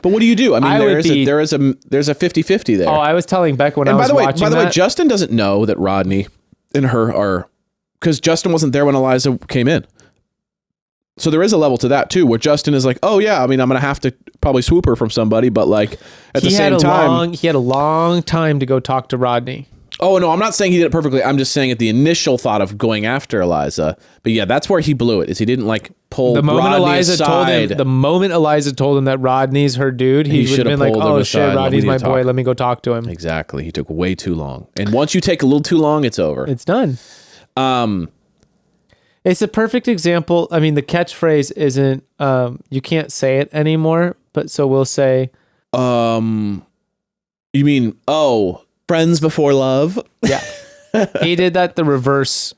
But what do you do? I mean, there's a 50-50 there. Oh, I was telling Becca when I was watching by the way, that. Justin doesn't know that Rodney and her are, because Justin wasn't there when Eliza came in. So there is a level to that too, where Justin is like, oh yeah, I mean, I'm gonna have to probably swoop her from somebody, but like at the same time, he had a long time to go talk to Rodney. Oh no, I'm not saying he did it perfectly. I'm just saying at the initial thought of going after Eliza. But yeah, that's where he blew it. Is he didn't like pull The moment Rodney aside. the moment Eliza told him that Rodney's her dude, he would have been like, "Oh shit, Rodney's my boy. Let me go talk to him." Exactly. He took way too long. And once you take a little too long, it's over. It's done. It's a perfect example. I mean, the catchphrase isn't you can't say it anymore, but so we'll say you mean friends before love? Yeah. He did that the reverse.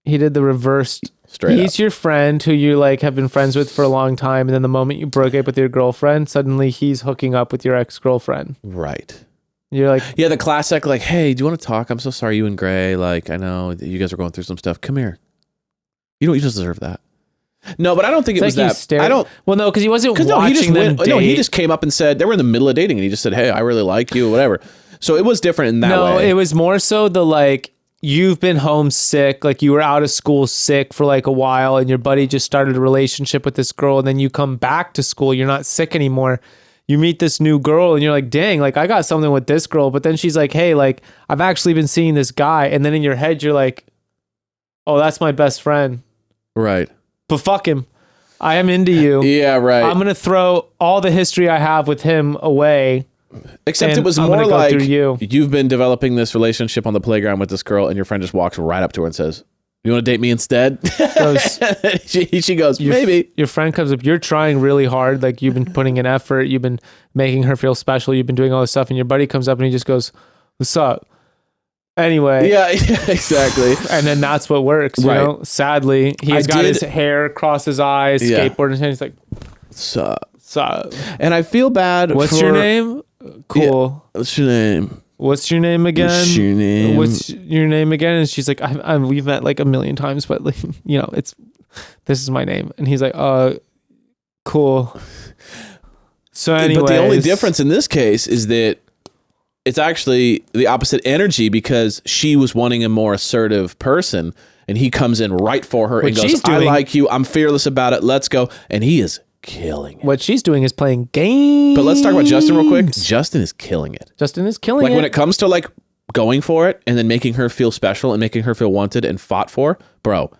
He did the reversed. He's your friend who you like have been friends with for a long time, and then the moment you broke up with your girlfriend, suddenly he's hooking up with your ex-girlfriend. Right. You're like, yeah, the classic like, hey, do you want to talk? I'm so sorry, you and Gray. Like, I know that you guys are going through some stuff. Come here. You just deserve that. No, but I don't think it was that. I don't. Well, no, because he wasn't watching them date. No, he just came up and said they were in the middle of dating, and he just said, "Hey, I really like you," whatever. So it was different in that way. No, it was more so the like you've been homesick, like you were out of school sick for like a while, and your buddy just started a relationship with this girl, and then you come back to school, you're not sick anymore. You meet this new girl, and you're like, "Dang, like I got something with this girl," but then she's like, "Hey, like I've actually been seeing this guy," and then in your head you're like, "Oh, that's my best friend." Right. But fuck him. I am into you. Yeah, right. I'm going to throw all the history I have with him away. Except it was more like you've been developing this relationship on the playground with this girl, and your friend just walks right up to her and says, "You want to date me instead?" She goes, "Maybe." Your friend comes up. You're trying really hard. Like you've been putting in effort. You've been making her feel special. You've been doing all this stuff. And your buddy comes up and he just goes, "What's up?" Anyway. Yeah, exactly. And then that's what works, you know? Sadly, he's got his hair across his eyes, skateboard in his hand. He's like, sup. And I feel bad. What's your name? Cool. Yeah, what's your name? What's your name again? What's your name? What's your name again? And she's like, we've met like a million times, but like, this is my name. And he's like, cool. So anyway. But the only difference in this case is that it's actually the opposite energy, because she was wanting a more assertive person, and he comes in right for her and goes, "I like you. I'm fearless about it. Let's go." And he is killing it. What she's doing is playing games. But let's talk about Justin real quick. Justin is killing it. Like when it comes to like going for it and then making her feel special and making her feel wanted and fought for, bro,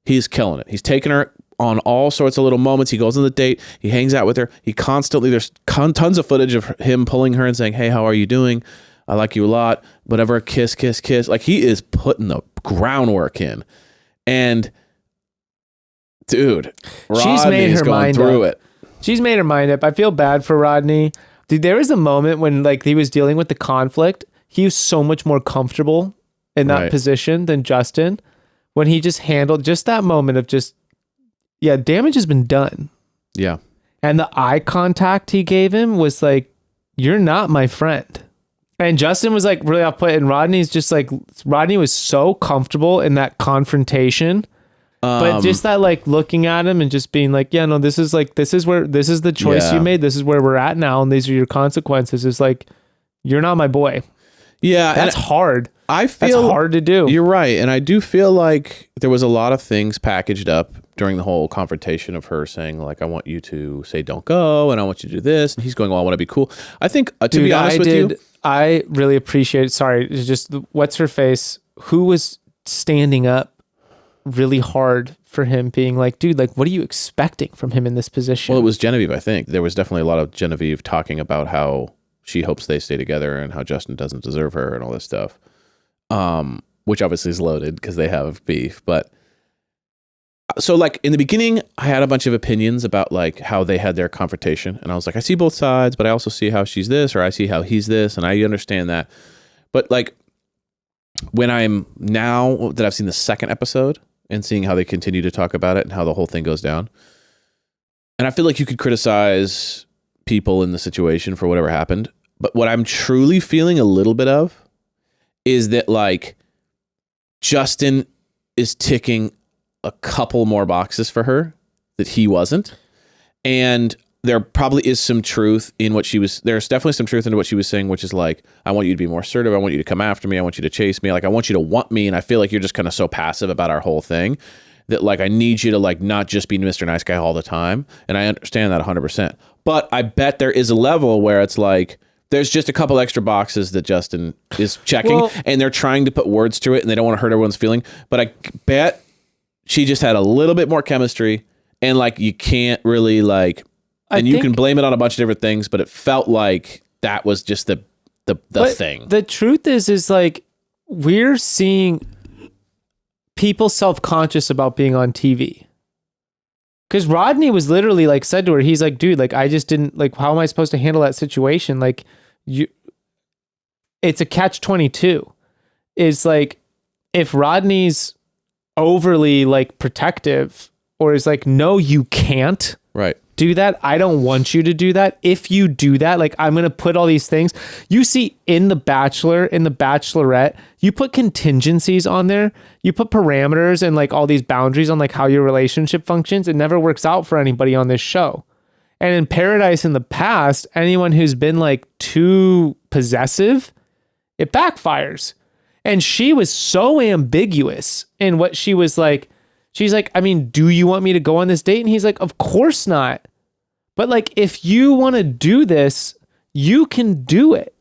he's killing it. He's taking her on all sorts of little moments. He goes on the date. He hangs out with her. He constantly, there's tons of footage of him pulling her and saying, "Hey, how are you doing? I like you a lot." Whatever, kiss, kiss, kiss. Like he is putting the groundwork in. And dude, she's made her mind through up. She's made her mind up. I feel bad for Rodney. Dude, there was a moment when like he was dealing with the conflict. He was so much more comfortable in that position than Justin, when he just handled just that moment of just, damage has been done. Yeah. And the eye contact he gave him was like, "You're not my friend." And Justin was like really off put, and Rodney's just like, Rodney was so comfortable in that confrontation. But just that like looking at him and just being like, "Yeah, no, this is the choice you made. This is where we're at now, and these are your consequences." Is like, "You're not my boy." Yeah. That's hard. I feel that's hard to do. You're right. And I do feel like there was a lot of things packaged up during the whole confrontation of her saying like, "I want you to say don't go, and I want you to do this." And he's going, "Well, I want to be cool." I think to be honest with you, I really appreciate it. Sorry. It's just what's her face who was standing up really hard for him, being like, "Dude, like, what are you expecting from him in this position?" Well, it was Genevieve, I think. There was definitely a lot of Genevieve talking about how she hopes they stay together and how Justin doesn't deserve her and all this stuff. Which obviously is loaded because they have beef. But so like in the beginning, I had a bunch of opinions about like how they had their confrontation. And I was like, I see both sides, but I also see how she's this, or I see how he's this, and I understand that. But like when I'm now that I've seen the second episode and seeing how they continue to talk about it and how the whole thing goes down, and I feel like you could criticize people in the situation for whatever happened, But what I'm truly feeling a little bit of is that like Justin is ticking a couple more boxes for her that he wasn't. And there probably is some truth in what there's definitely some truth into what she was saying, which is like, I want you to be more assertive. I want you to come after me. I want you to chase me. Like, I want you to want me. And I feel like you're just kind of so passive about our whole thing that like, I need you to like, not just be Mr. Nice Guy all the time. And I understand that 100%. But I bet there is a level where it's like, there's just a couple extra boxes that Justin is checking and they're trying to put words to it and they don't want to hurt everyone's feeling. But I bet she just had a little bit more chemistry and like, you can't really like, and you can blame it on a bunch of different things, but it felt like that was just the thing. The truth is like we're seeing people self-conscious about being on TV. Because Rodney was literally like said to her, he's like, dude, like I just didn't like, how am I supposed to handle that situation? Like it's a catch-22. Is like if Rodney's overly like protective or is like, no, you can't. Right. Do that. I don't want you to do that. If you do that, like I'm going to put all these things you see in The Bachelor, in The Bachelorette, you put contingencies on there, you put parameters and like all these boundaries on like how your relationship functions. It never works out for anybody on this show. And in Paradise in the past, anyone who's been like too possessive, it backfires. And she was so ambiguous in what she was like. She's like, I mean, do you want me to go on this date? And he's like, of course not. But like, if you want to do this, you can do it.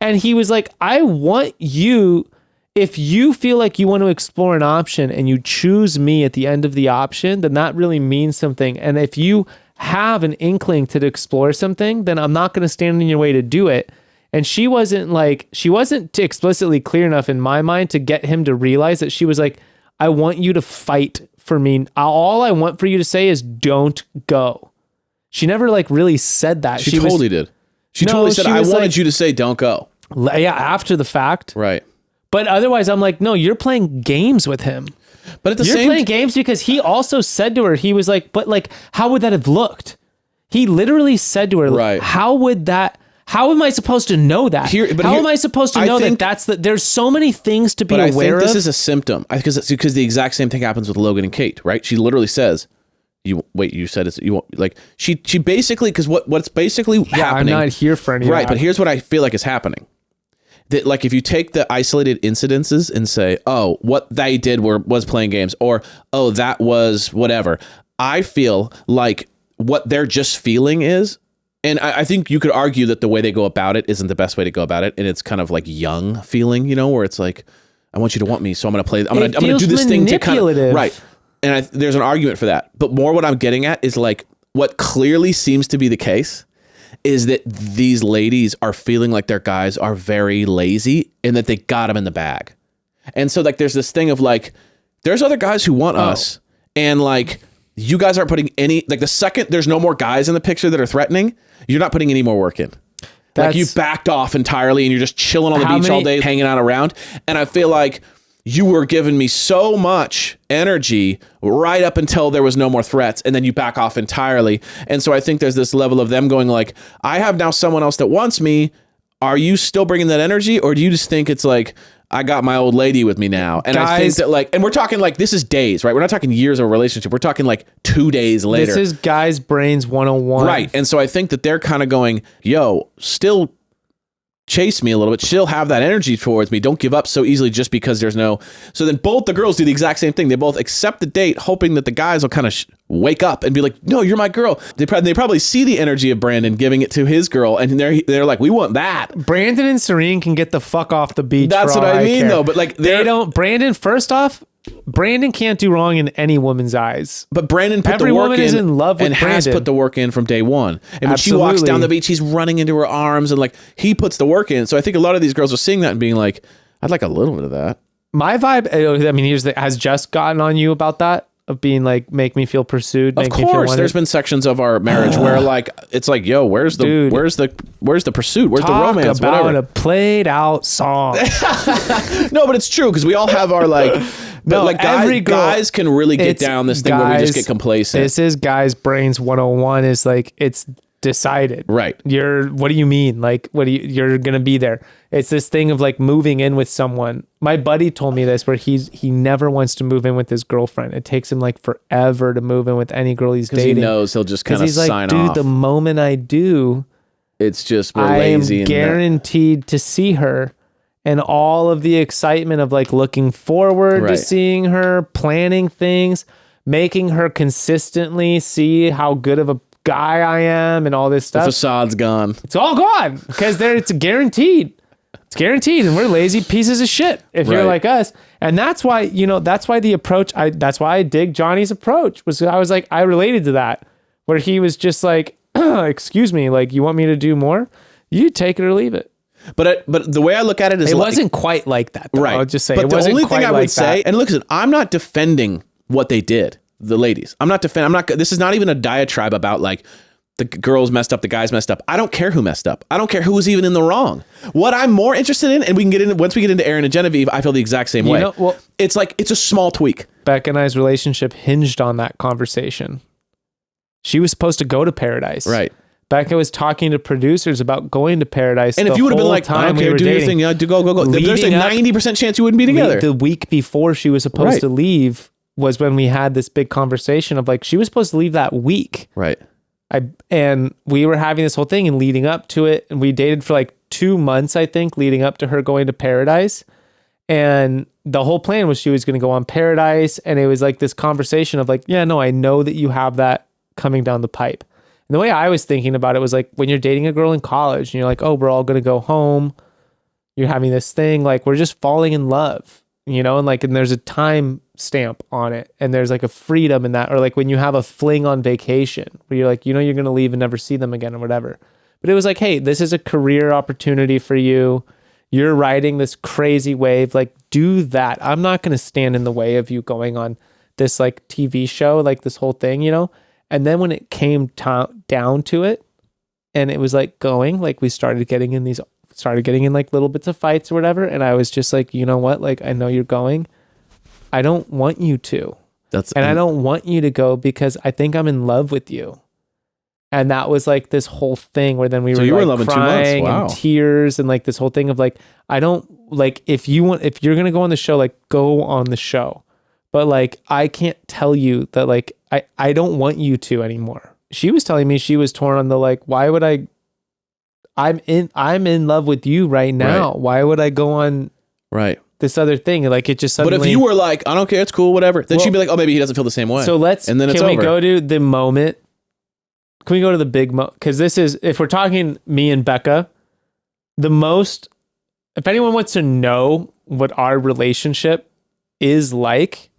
And he was like, I want you, if you feel like you want to explore an option and you choose me at the end of the option, then that really means something. And if you have an inkling to explore something, then I'm not going to stand in your way to do it. And she wasn't explicitly clear enough in my mind to get him to realize that she was like, I want you to fight for me. All I want for you to say is don't go. She never like really said that. She totally did. She totally said, I wanted like, you to say don't go. Yeah, after the fact. Right. But otherwise I'm like, no, you're playing games with him. But at the you're same playing games because he also said to her, he was like, but like, how would that have looked? He literally said to her, right. How am I supposed to know that? How am I supposed to know that there's so many things to be aware of? But I think this is a symptom because the exact same thing happens with Logan and Kate, right? She literally says, you said it's, you won't, like, she basically, because what's basically happening. I'm not here for any of that. But here's what I feel like is happening. That like, if you take the isolated incidences and say, oh, what they did was playing games, or, oh, that was whatever. I feel like what they're just feeling is, and I think you could argue that the way they go about it isn't the best way to go about it. And it's kind of like young feeling, where it's like, I want you to want me. So I'm going to play, I'm going to do this thing to kind of, right. And there's an argument for that. But more what I'm getting at is like, what clearly seems to be the case is that these ladies are feeling like their guys are very lazy and that they got them in the bag. And so like, there's this thing of like, there's other guys who want us, and like, you guys aren't putting any, like the second there's no more guys in the picture that are threatening, you're not putting any more work in. Like you backed off entirely and you're just chilling on the beach all day, hanging out around. And I feel like you were giving me so much energy right up until there was no more threats. And then you back off entirely. And so I think there's this level of them going like, I have now someone else that wants me. Are you still bringing that energy? Or do you just think it's like, I got my old lady with me now. And guys, I think that like, and we're talking like, this is days, right? We're not talking years of a relationship. We're talking like 2 days later. This is guys' brains 101. Right. And so I think that they're kind of going, yo, still chase me a little bit, still have that energy towards me. Don't give up so easily just because there's no. So then both the girls do the exact same thing. They both accept the date, hoping that the guys will kind of wake up and be like, no, you're my girl. They probably see the energy of Brandon giving it to his girl, and they're like, we want that. Brandon and Serene can get the fuck off the beach. That's what I mean, though. But like, they don't. Brandon, first off, Brandon can't do wrong in any woman's eyes. But Brandon put Every the work woman in is in love with and Brandon. has put the work in from day one. And when she Absolutely. walks down the beach, he's running into her arms, and like, he puts the work in. So I think a lot of these girls are seeing that and being like, I'd like a little bit of that. My vibe, I mean, has Jess gotten on you about that? Of being like, make me feel pursued. Of course, there's been sections of our marriage where like, it's like, yo, where's the pursuit? Where's the romance? Talk about whatever. A played out song. No, but it's true because we all have our like. But no, like guys can really get down this thing where we just get complacent. This is guys' brains 101 is like, it's decided. Right. What do you mean? Like, you're going to be there. It's this thing of like moving in with someone. My buddy told me this where he never wants to move in with his girlfriend. It takes him like forever to move in with any girl he's dating. Because he knows he'll just kind of he's like, sign dude, off. the moment I do, It's just we're I lazy. am guaranteed to see her. And all of the excitement of like looking forward to seeing her, planning things, making her consistently see how good of a guy I am and all this stuff. The facade's gone. It's all gone because it's guaranteed. It's guaranteed. And we're lazy pieces of shit if you're like us. And that's why, that's why the approach, that's why I dig Johnny's approach I was like, I related to that where he was just like, excuse me, like you want me to do more? You take it or leave it. But the way I look at it is it wasn't quite like that, though. Right. I'll just say but it the wasn't only quite thing I like would say, that. and listen, I'm not defending what they did, the ladies. This is not even a diatribe about like the girls messed up, the guys messed up. I don't care who messed up. I don't care who was even in the wrong. What I'm more interested in, and we can get into once we get into Aaron and Genevieve, I feel the exact same way. It's like it's a small tweak. Becca and I's relationship hinged on that conversation. She was supposed to go to paradise. Right. Becca was talking to producers about going to paradise. And if you would have been like, I don't care, do your thing, yeah, go. There's a 90% chance you wouldn't be together. The week before she was supposed to leave was when we had this big conversation of like, she was supposed to leave that week. Right. And we were having this whole thing and leading up to it. And we dated for like 2 months, I think, leading up to her going to paradise. And the whole plan was she was going to go on paradise. And it was like this conversation of like, yeah, no, I know that you have that coming down the pipe. And the way I was thinking about it was like when you're dating a girl in college and you're like, oh, we're all going to go home. You're having this thing, like we're just falling in love, and there's a time stamp on it. And there's like a freedom in that. Or like when you have a fling on vacation where you're like, you're going to leave and never see them again or whatever. But it was like, hey, this is a career opportunity for you. You're riding this crazy wave. Like do that. I'm not going to stand in the way of you going on this like TV show, like this whole thing, And then when it came down to it and it was like going, like we started getting in like little bits of fights or whatever. And I was just like, you know what? Like, I know you're going. I don't want you to. I don't want you to go because I think I'm in love with you. And that was like this whole thing where then we were like crying and tears and like this whole thing of like, I don't like, if you're going to go on the show, like go on the show. But like, I can't tell you that like, I don't want you to anymore. She was telling me she was torn on the like, why would I'm in love with you right now. Right. Why would I go on this other thing? Like it just suddenly. But if you were like, I don't care, it's cool, whatever, then she'd be like, oh, maybe he doesn't feel the same way. So and then can we go to the moment? Can we go to the big moment? Because this is, if we're talking me and Becca, if anyone wants to know what our relationship is like,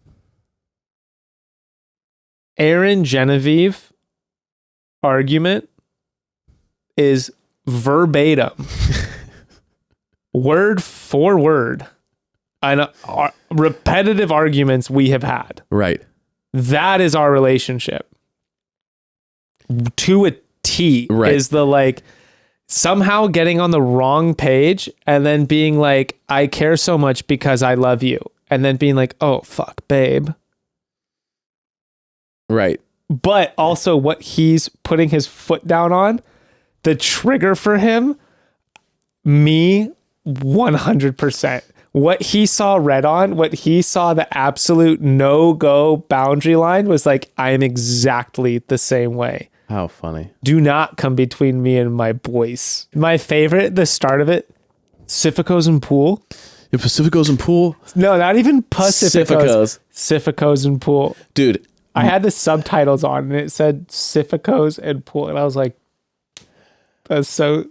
Aaron Genevieve argument is verbatim, word for word, and repetitive arguments we have had. Right. That is our relationship. To a T. Right. Is the like somehow getting on the wrong page and then being like, I care so much because I love you. And then being like, oh, fuck, babe. Right. But also what he's putting his foot down on, the trigger for him, me 100%. What he saw red on, what he saw the absolute no-go boundary line was like, I am exactly the same way. How funny. Do not come between me and my boys. My favorite, the start of it, Pacificos and Pool. If Pacificos and Pool? No, not even Pacificos. Pacificos and Pool. Dude. I had the subtitles on and it said Pacificos and Pool. And I was like, that's so...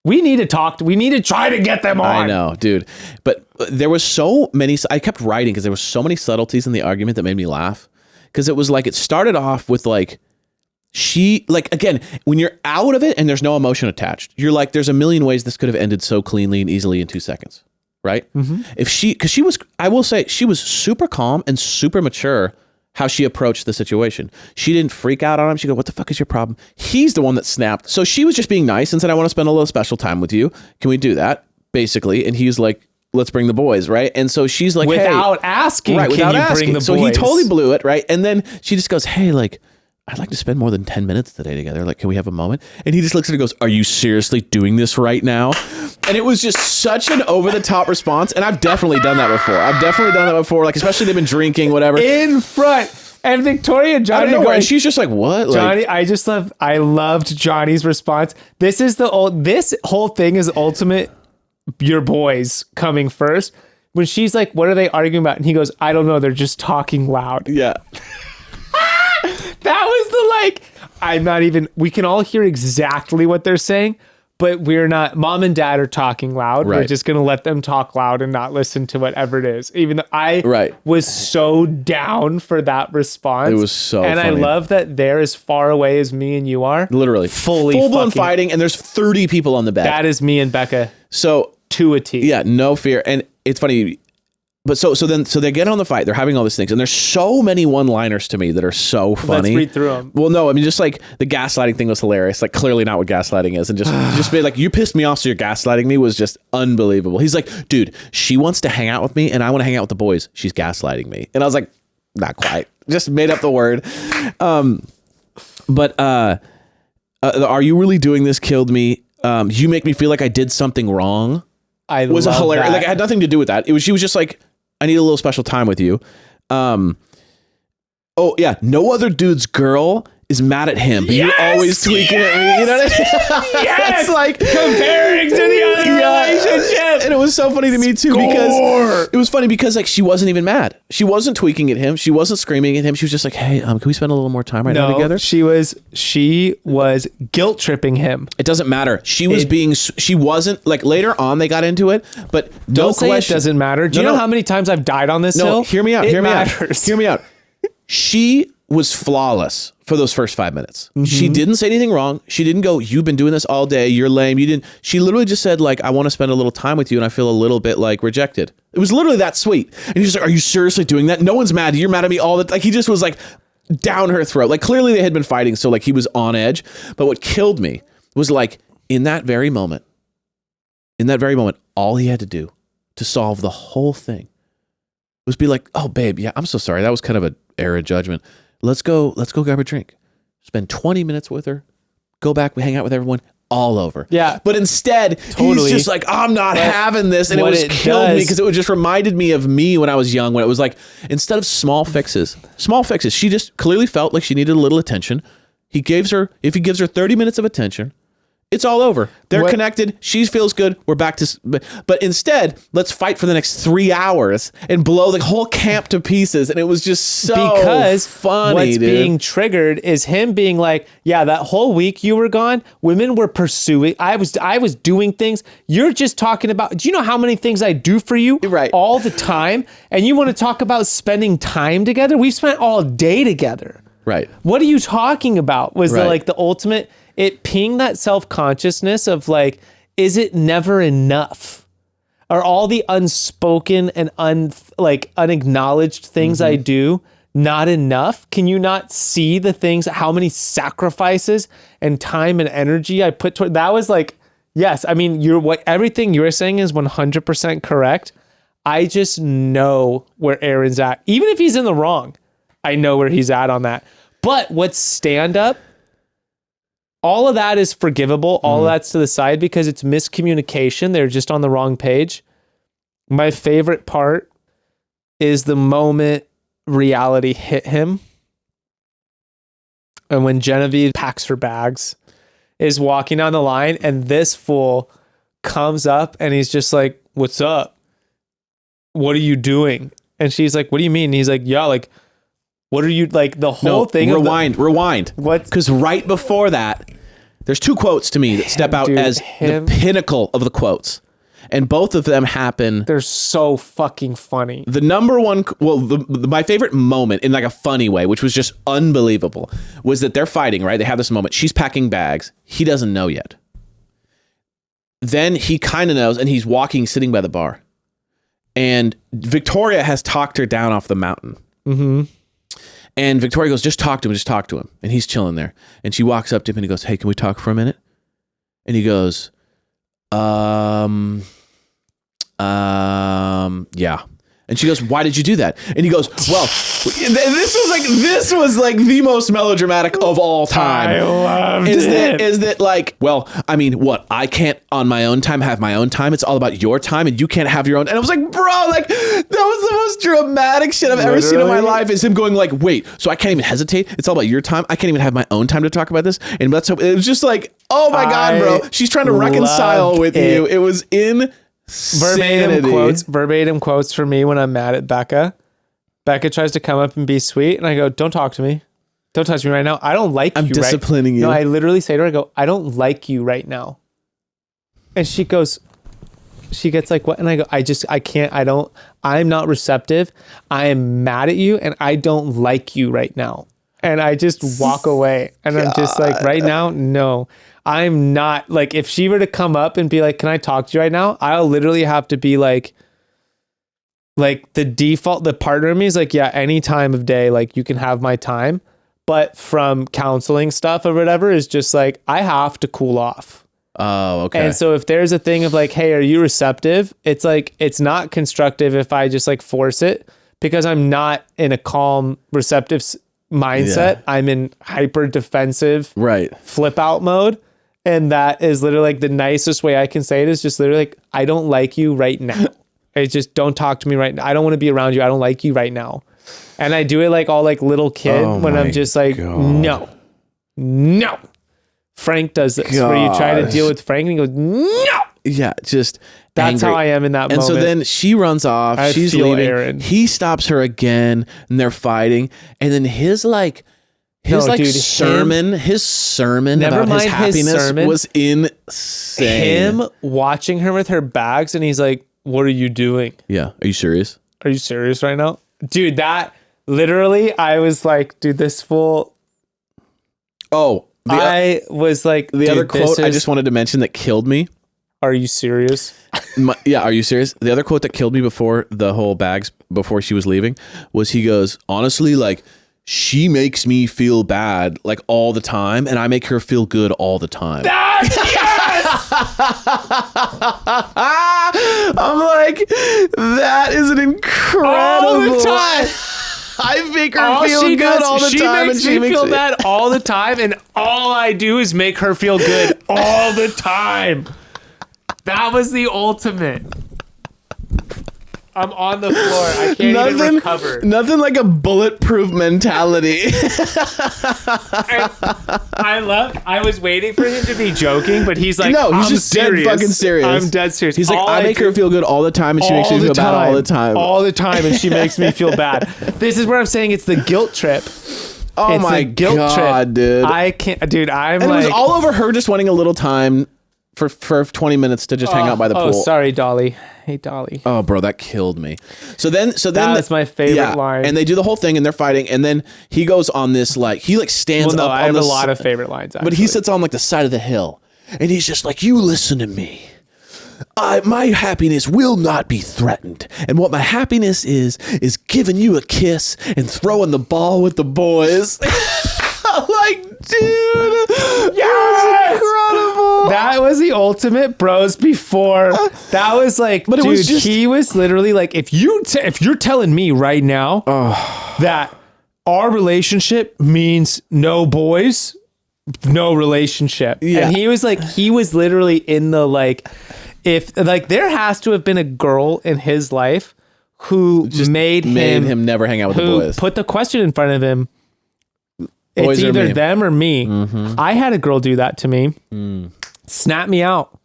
We need to try to get them on. I know, dude. But there was so many... I kept writing because there were so many subtleties in the argument that made me laugh. Because it was like, it started off with like, again, when you're out of it and there's no emotion attached, you're like, there's a million ways this could have ended so cleanly and easily in 2 seconds. Right? Mm-hmm. Because she was, I will say, she was super calm and super mature how she approached the situation. She didn't freak out on him. She go, what the fuck is your problem? He's the one that snapped. So she was just being nice and said, I want to spend a little special time with you. Can we do that? Basically. And he's like, let's bring the boys, right? And so she's like, without asking, right, without asking. Bring the so boys? He totally blew it, right? And then she just goes, hey, like, I'd like to spend more than 10 minutes today together. Like, can we have a moment? And he just looks at her and goes, are you seriously doing this right now? And it was just such an over-the-top response. And I've definitely done that before. Like, especially they've been drinking, whatever. In front. And Victoria and Johnny I don't know, going, and she's just like, what? Johnny, Like, I loved Johnny's response. This whole thing is ultimate your boys coming first. When she's like, what are they arguing about? And he goes, I don't know. They're just talking loud. yeah. That was we can all hear exactly what they're saying, but we're not, mom and dad are talking loud. Right. We're just going to let them talk loud and not listen to whatever it is. Even though I Right. was so down for that response. It was so And funny. I love that they're as far away as me and you are. Literally. Full-blown fucking fighting, and there's 30 people on the bed. That is me and Becca So, to a T. yeah, no fear. And it's funny. But so they get on the fight. They're having all these things. And there's so many one-liners to me that are so funny. Let's read through them. Well, no, I mean, just like the gaslighting thing was hilarious. Like, clearly not what gaslighting is. And just be like, you pissed me off, so you're gaslighting me was just unbelievable. He's like, dude, she wants to hang out with me and I want to hang out with the boys. She's gaslighting me. And I was like, not quite. Just made up the word. But are you really doing this? Killed me. You make me feel like I did something wrong. Was a hilarious. that. Like, it had nothing to do with that. She was just like, I need a little special time with you. Oh yeah, no other dude's girl is mad at him, but you're always tweaking at me. You know what I mean? Yes! It's like Comparing to the other relationship. And it was so funny to me too because it was funny because like she wasn't even mad. She wasn't tweaking at him. She wasn't screaming at him. She was just like, hey, can we spend a little more time now together? She was guilt tripping him. It doesn't matter. She wasn't like later on they got into it, but Don't say it doesn't matter. Do you know how many times I've died on this hill? Hear me out. It Hear me matters. out. Hear me out. She was flawless for those first 5 minutes. Mm-hmm. She didn't say anything wrong. She didn't go, you've been doing this all day. You're lame. You didn't. She literally just said like, I want to spend a little time with you. And I feel a little bit like rejected. It was literally that sweet. And he's like, are you seriously doing that? No one's mad. You're mad at me all the time. Like he just was like down her throat. Like clearly they had been fighting. So like he was on edge. But what killed me was like in that very moment, all he had to do to solve the whole thing was be like, oh babe, yeah, I'm so sorry. That was kind of an error of judgment. Let's go grab a drink. Spend 20 minutes with her. Go back, we hang out with everyone, all over. Yeah. But instead, he's just like, I'm not having this. And it killed me because it just reminded me of me when I was young, when it was like, instead of small fixes, she just clearly felt like she needed a little attention. If he gives her 30 minutes of attention, it's all over. They're connected. She feels good. We're back to... But instead, let's fight for the next 3 hours and blow the whole camp to pieces. And it was just so funny, what's being triggered is him being like, yeah, that whole week you were gone, women were pursuing... I was doing things. You're just talking about... Do you know how many things I do for you all the time? And you want to talk about spending time together? We've spent all day together. Right. What are you talking about? Was the ultimate... It pinged that self-consciousness of like, is it never enough? Are all the unspoken and unacknowledged things I do not enough? Can you not see the things, how many sacrifices and time and energy I put toward that? Was like, yes, I mean, everything you're saying is 100% correct. I just know where Aaron's at. Even if he's in the wrong, I know where he's at on that. But what's stand up, all of that is forgivable. All of that's to the side because it's miscommunication. They're just on the wrong page. My favorite part is the moment reality hit him. And when Genevieve packs her bags, is walking down the line, and this fool comes up and he's just like, what's up? What are you doing? And she's like, what do you mean? And he's like, yeah, like, what are you, like, the whole thing? Rewind. What? Because right before that, there's two quotes to me that step out as the pinnacle of the quotes. And both of them happen. They're so fucking funny. The number one, my favorite moment in like a funny way, which was just unbelievable, was that they're fighting, right? They have this moment. She's packing bags. He doesn't know yet. Then he kind of knows, and he's sitting by the bar. And Victoria has talked her down off the mountain. Mm-hmm. And Victoria goes, just talk to him. And he's chilling there. And she walks up to him and he goes, hey, can we talk for a minute? And he goes, yeah. And she goes, why did you do that? And he goes, well, this was like the most melodramatic of all time. I loved Is it. that like, well, I mean, what? I can't on my own time have my own time. It's all about your time and you can't have your own. And I was like, bro, like that was the most dramatic shit I've ever seen in my life, is him going like, wait, so I can't even hesitate. It's all about your time. I can't even have my own time to talk about this. And that's it was just like, oh my God, bro. She's trying to reconcile with you. It was verbatim quotes for me when I'm mad at Becca. Becca tries to come up and be sweet, and I go, don't talk to me. Don't touch me right now. I don't like you. I'm disciplining you. No, I literally say to her, I go, I don't like you right now. And she gets like, what? And I go, I'm not receptive. I am mad at you, and I don't like you right now. And I just walk away. And I'm just like, right now, no. I'm not, like, if she were to come up and be like, can I talk to you right now? I'll literally have to be like the default, the partner of me is like, yeah, any time of day, like you can have my time. But from counseling stuff or whatever is just like, I have to cool off. Oh, okay. And so if there's a thing of like, hey, are you receptive? It's like, it's not constructive if I just like force it, because I'm not in a calm, receptive mindset. Yeah. I'm in hyper defensive, flip out mode. And that is literally like the nicest way I can say it is just literally like, I don't like you right now. It's just, don't talk to me right now. I don't want to be around you. I don't like you right now. And I do it like all like little kid when I'm just like, no. Frank does this where you try to deal with Frank and he goes, no. Yeah, just that's angry. how I am in that moment. And so then she runs off. She's leaving. Aaron. He stops her again and they're fighting. And then his sermon about his happiness was insane. Him watching her with her bags and he's like, what are you doing? Yeah. Are you serious? Are you serious right now? Dude, that literally, I was like, dude, this fool. Oh, I was like, the other quote I just wanted to mention that killed me. Are you serious? Are you serious? The other quote that killed me before the whole bags, before she was leaving, was he goes, honestly, like, she makes me feel bad like all the time, and I make her feel good all the time. Yes! I'm like, that is an incredible. All the time. I make her feel good all the time. She makes me feel bad all the time, and all I do is make her feel good all the time. That was the ultimate. I'm on the floor. I can't even recover. Nothing like a bulletproof mentality. I was waiting for him to be joking, but he's like, no, he's just serious. Dead fucking serious. I'm dead serious. He's like, I make her feel good all the time, and she makes me feel bad all the time. All the time, and she makes me feel bad. This is where I'm saying it's the guilt trip. Oh it's my God, dude. I can't, dude. And it was all over her just wanting a little time for 20 minutes to just hang out by the pool. Oh, sorry, Dolly. Hey, Dolly. Oh, bro, that killed me. So then that's my favorite line. And they do the whole thing and they're fighting. And then he goes on this, like, he like stands up. I have a lot of favorite lines, actually. But he sits on like the side of the hill and he's just like, you listen to me. My happiness will not be threatened. And what my happiness is giving you a kiss and throwing the ball with the boys. Like, dude, yes! Incredible. That was the ultimate bros before. That was like, but dude, he was literally like, if you're telling me right now that our relationship means no boys, no relationship. Yeah. And he was literally in the like, if like there has to have been a girl in his life who just made him never hang out with the boys. Put the question in front of him. It's either them or me. Mm-hmm. I had a girl do that to me. Snap me out.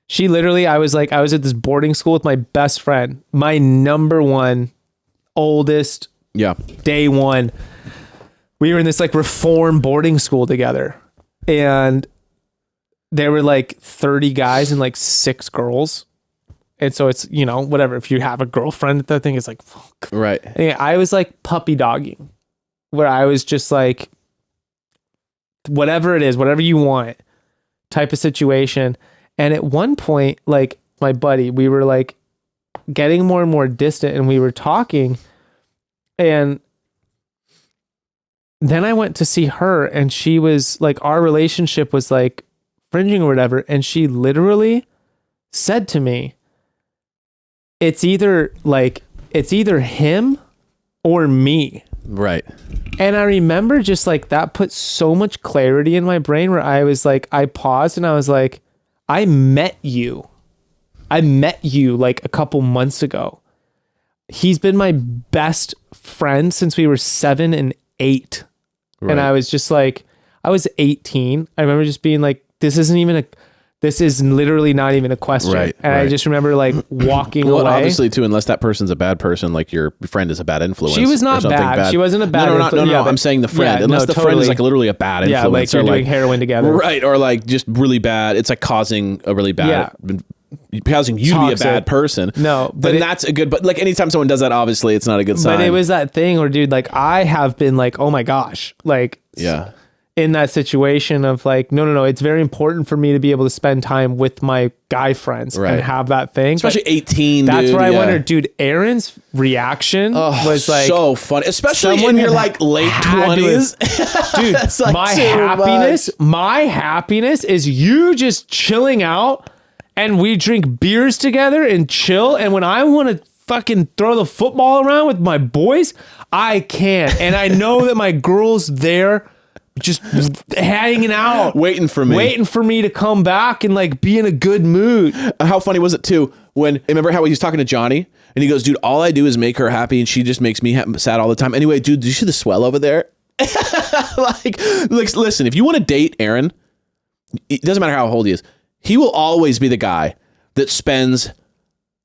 She literally, I was at this boarding school with my best friend, my number one, oldest, day one. We were in this like reform boarding school together. And there were like 30 guys and like 6 girls. And so it's, whatever. If you have a girlfriend, that thing is like, fuck. Right. And I was like puppy dogging, where I was just like, whatever it is, whatever you want type of situation. And at one point, like my buddy, we were like getting more and more distant and we were talking, and then I went to see her and she was like, our relationship was like fringing or whatever. And she literally said to me, it's either like, it's either him or me. Right. And I remember just like that put so much clarity in my brain where I was like, I paused and I was like, I met you like a couple months ago. He's been my best friend since we were 7 and 8. Right. And I was just like, I was 18. I remember just being like, this is literally not even a question. Right, and I just remember like walking away. Obviously too, unless that person's a bad person, like your friend is a bad influence. She was not bad. She wasn't a bad influence. No, I'm saying the friend. Unless the friend is like literally a bad influence. Yeah, like you're doing heroin together. Right, or like just really bad. It's like causing a really bad... causing you to be a bad person. No, but that's a good... But like anytime someone does that, obviously it's not a good sign. But it was that thing where, dude, like I have been like, oh my gosh. Like... Yeah. In that situation of like, no, it's very important for me to be able to spend time with my guy friends and have that thing. Especially 18, That's where I wonder, dude, Aaron's reaction was like... so funny. Especially in your like late 20s. Dude, like my happiness is you just chilling out and we drink beers together and chill. And when I want to fucking throw the football around with my boys, I can. And I know that my girl's there just hanging out, waiting for me to come back and like be in a good mood. How funny was it too when, remember how he was talking to Johnny and he goes, dude, all I do is make her happy and she just makes me sad all the time. Anyway, dude, did you see the swell over there? like listen, if you want to date Aaron, it doesn't matter how old he is, he will always be the guy that spends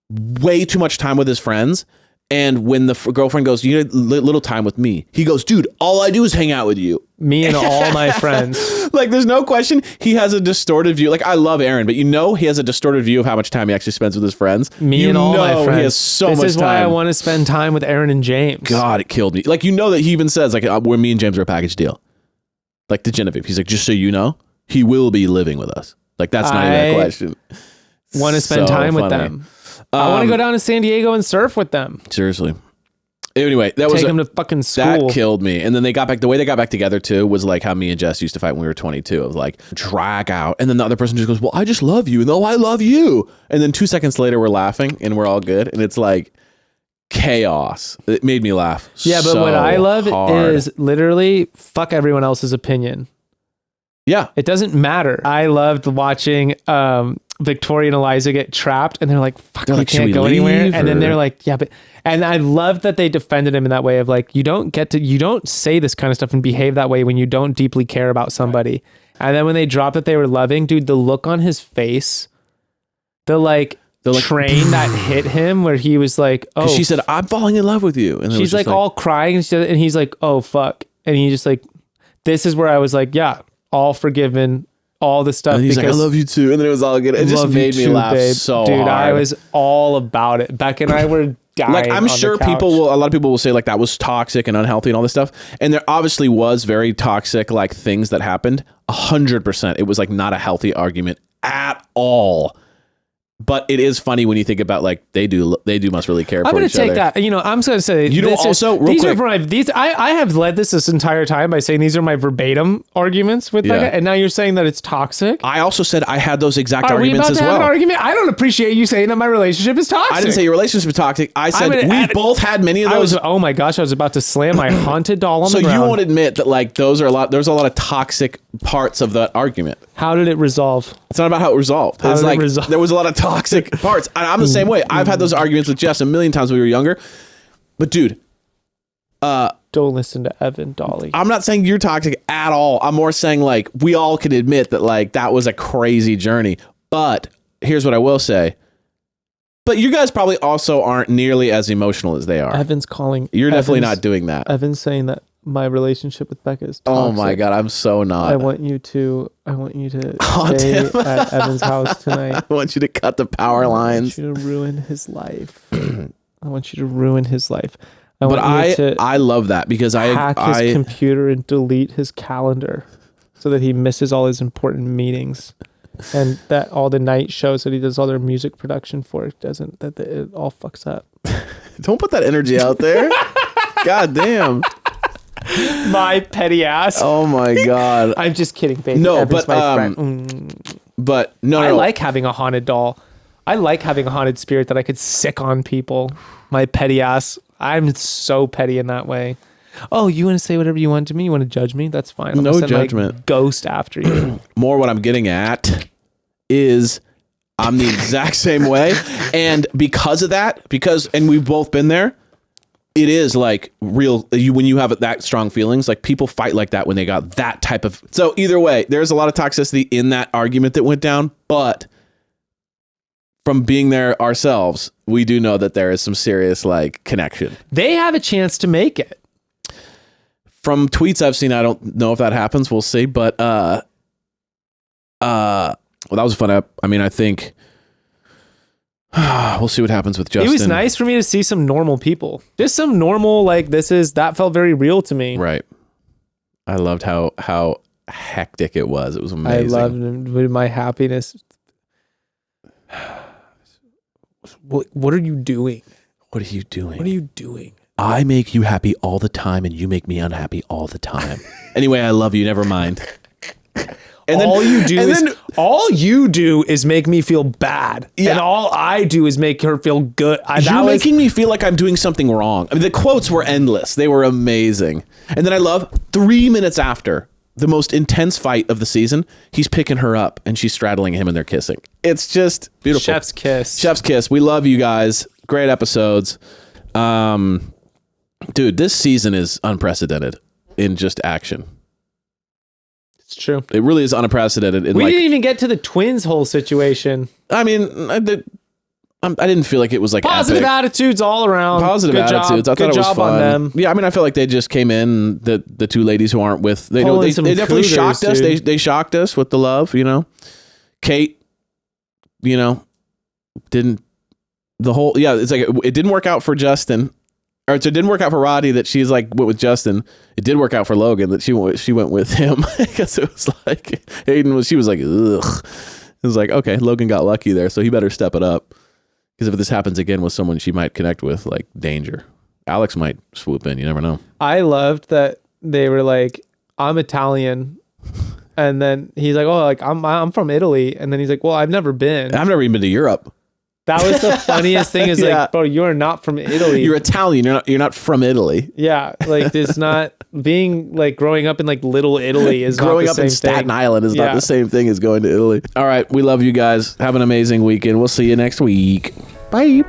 way too much time with his friends. And when the girlfriend goes, you need a little time with me, he goes, dude, all I do is hang out with you. Me and all my friends. Like, there's no question he has a distorted view. Like, I love Aaron, but he has a distorted view of how much time he actually spends with his friends. Me and all my friends. He has so much time. This is why I want to spend time with Aaron and James. God, it killed me. Like, that he even says, like, where me and James are a package deal. Like, to Genevieve. He's like, just so you know, he will be living with us. Like, that's not even a question. Want to spend time with them. I want to go down to San Diego and surf with them. Seriously. Anyway, take them to fucking school. That killed me. And then the way they got back together too was like how me and Jess used to fight when we were 22. It was like drag out, and then the other person just goes, "Well, I just love you," and "Oh, I love you," and then 2 seconds later we're laughing and we're all good, and it's like chaos. It made me laugh. Yeah, but what I love is literally fuck everyone else's opinion. Yeah, it doesn't matter. I loved watching Victoria and Eliza get trapped, and they're like, fuck, we can't go anywhere. And then they're like, yeah, but, and I love that they defended him in that way of like, you don't say this kind of stuff and behave that way when you don't deeply care about somebody. Right. And then when they dropped that they were loving, dude, the look on his face, the train that hit him where he was like, oh, she said, I'm falling in love with you. And she's like all crying and he's like, oh, fuck. And he just like, this is where I was like, yeah, all forgiven. All the stuff. And he's like, I love you too. And then it was all good. It just made me laugh so hard. Dude, I was all about it. Beck and I were dying. Like, I'm sure a lot of people will say like that was toxic and unhealthy and all this stuff. And there obviously was very toxic like things that happened. 100%. It was like not a healthy argument at all. But it is funny when you think about like they do must really care for each other. I'm going to take that. I'm just going to say I have led this entire time by saying these are my verbatim arguments with Becca, and now you're saying that it's toxic. I also said I had those exact arguments as well. Have an argument? I don't appreciate you saying that my relationship is toxic. I didn't say your relationship is toxic. I said we've both had many of those. Oh my gosh, I was about to slam my haunted doll on the ground. So you won't admit that like there's a lot of toxic parts of that argument. How did it resolve? It's not about how it resoled. There was a lot of toxic parts. I'm the same way. I've had those arguments with Jess a million times when we were younger. But dude, don't listen to Evan, Dolly. I'm not saying you're toxic at all. I'm more saying like we all can admit that like that was a crazy journey. But here's what I will say. But you guys probably also aren't nearly as emotional as they are. Evan's calling. You're definitely not doing that. Evan's saying that my relationship with Becca is toxic. Oh my God, I'm so not. I want you to stay at Evan's house tonight. I want you to cut the power lines. I want you to ruin his life. I want you to ruin his life. I love that because I hack his computer and delete his calendar so that he misses all his important meetings. And that all the night shows that he does all their music production for it all fucks up. Don't put that energy out there. God damn. My petty ass. Oh my God. I'm just kidding, baby. No, Evan's but my friend. But no, I like having a haunted doll. I like having a haunted spirit that I could sick on people. My petty ass. I'm so petty in that way. Oh, you want to say whatever you want to me? You want to judge me? That's fine. I'm No gonna send judgment. my ghost after you. More what I'm getting at is I'm the exact same way. And because of that, and we've both been there, it is like real, when you have that strong feelings, like people fight like that when they got that type of, so either way, there's a lot of toxicity in that argument that went down, but from being there ourselves, we do know that there is some serious like connection. They have a chance to make it. From tweets I've seen, I don't know if that happens. We'll see. But well, that was a fun app. I mean, I think we'll see what happens with Justin. It was nice for me to see some normal people. Just some normal, like that felt very real to me. Right. I loved how hectic it was. It was amazing. I loved my happiness. What are you doing? What are you doing? What are you doing? I make you happy all the time and you make me unhappy all the time. Anyway, I love you. Never mind. And all you do is make me feel bad. Yeah. And all I do is make her feel good. You're making me feel like I'm doing something wrong. I mean, the quotes were endless. They were amazing. And then I love 3 minutes after the most intense fight of the season, he's picking her up and she's straddling him and they're kissing. It's just beautiful. Chef's kiss. Chef's kiss. We love you guys. Great episodes. Dude, this season is unprecedented in just action. It's true. It really is unprecedented. We didn't even get to the twins' whole situation. I mean, I didn't feel like it was like positive epic. attitudes all around. Positive Good attitudes. Job. I thought Good it was job fun. on them. Yeah, I mean, I feel like they just came in. The two ladies who aren't with they Pulling they some definitely cougars, shocked us. dude. They shocked us with the love. You know, Kate. You know, didn't the whole it's like it didn't work out for Justin. Or it didn't work out for Roddy that she's like went with Justin. It did work out for Logan that she went with him because it was like she was like ugh. It was like, okay, Logan got lucky there, so he better step it up because if this happens again with someone she might connect with, like danger. Alex might swoop in. You never know. I loved that they were like, I'm Italian. And then he's like, oh, like I'm from Italy. And then he's like, well, I've never been. I've never even been to Europe. That was the funniest thing is Yeah. like, bro, you're not from Italy. You're Italian. You're not from Italy. Yeah. Like it's not being like growing up in like little Italy is growing not up the in same Staten thing. Island is not the same thing as going to Italy. All right. We love you guys. Have an amazing weekend. We'll see you next week. Bye.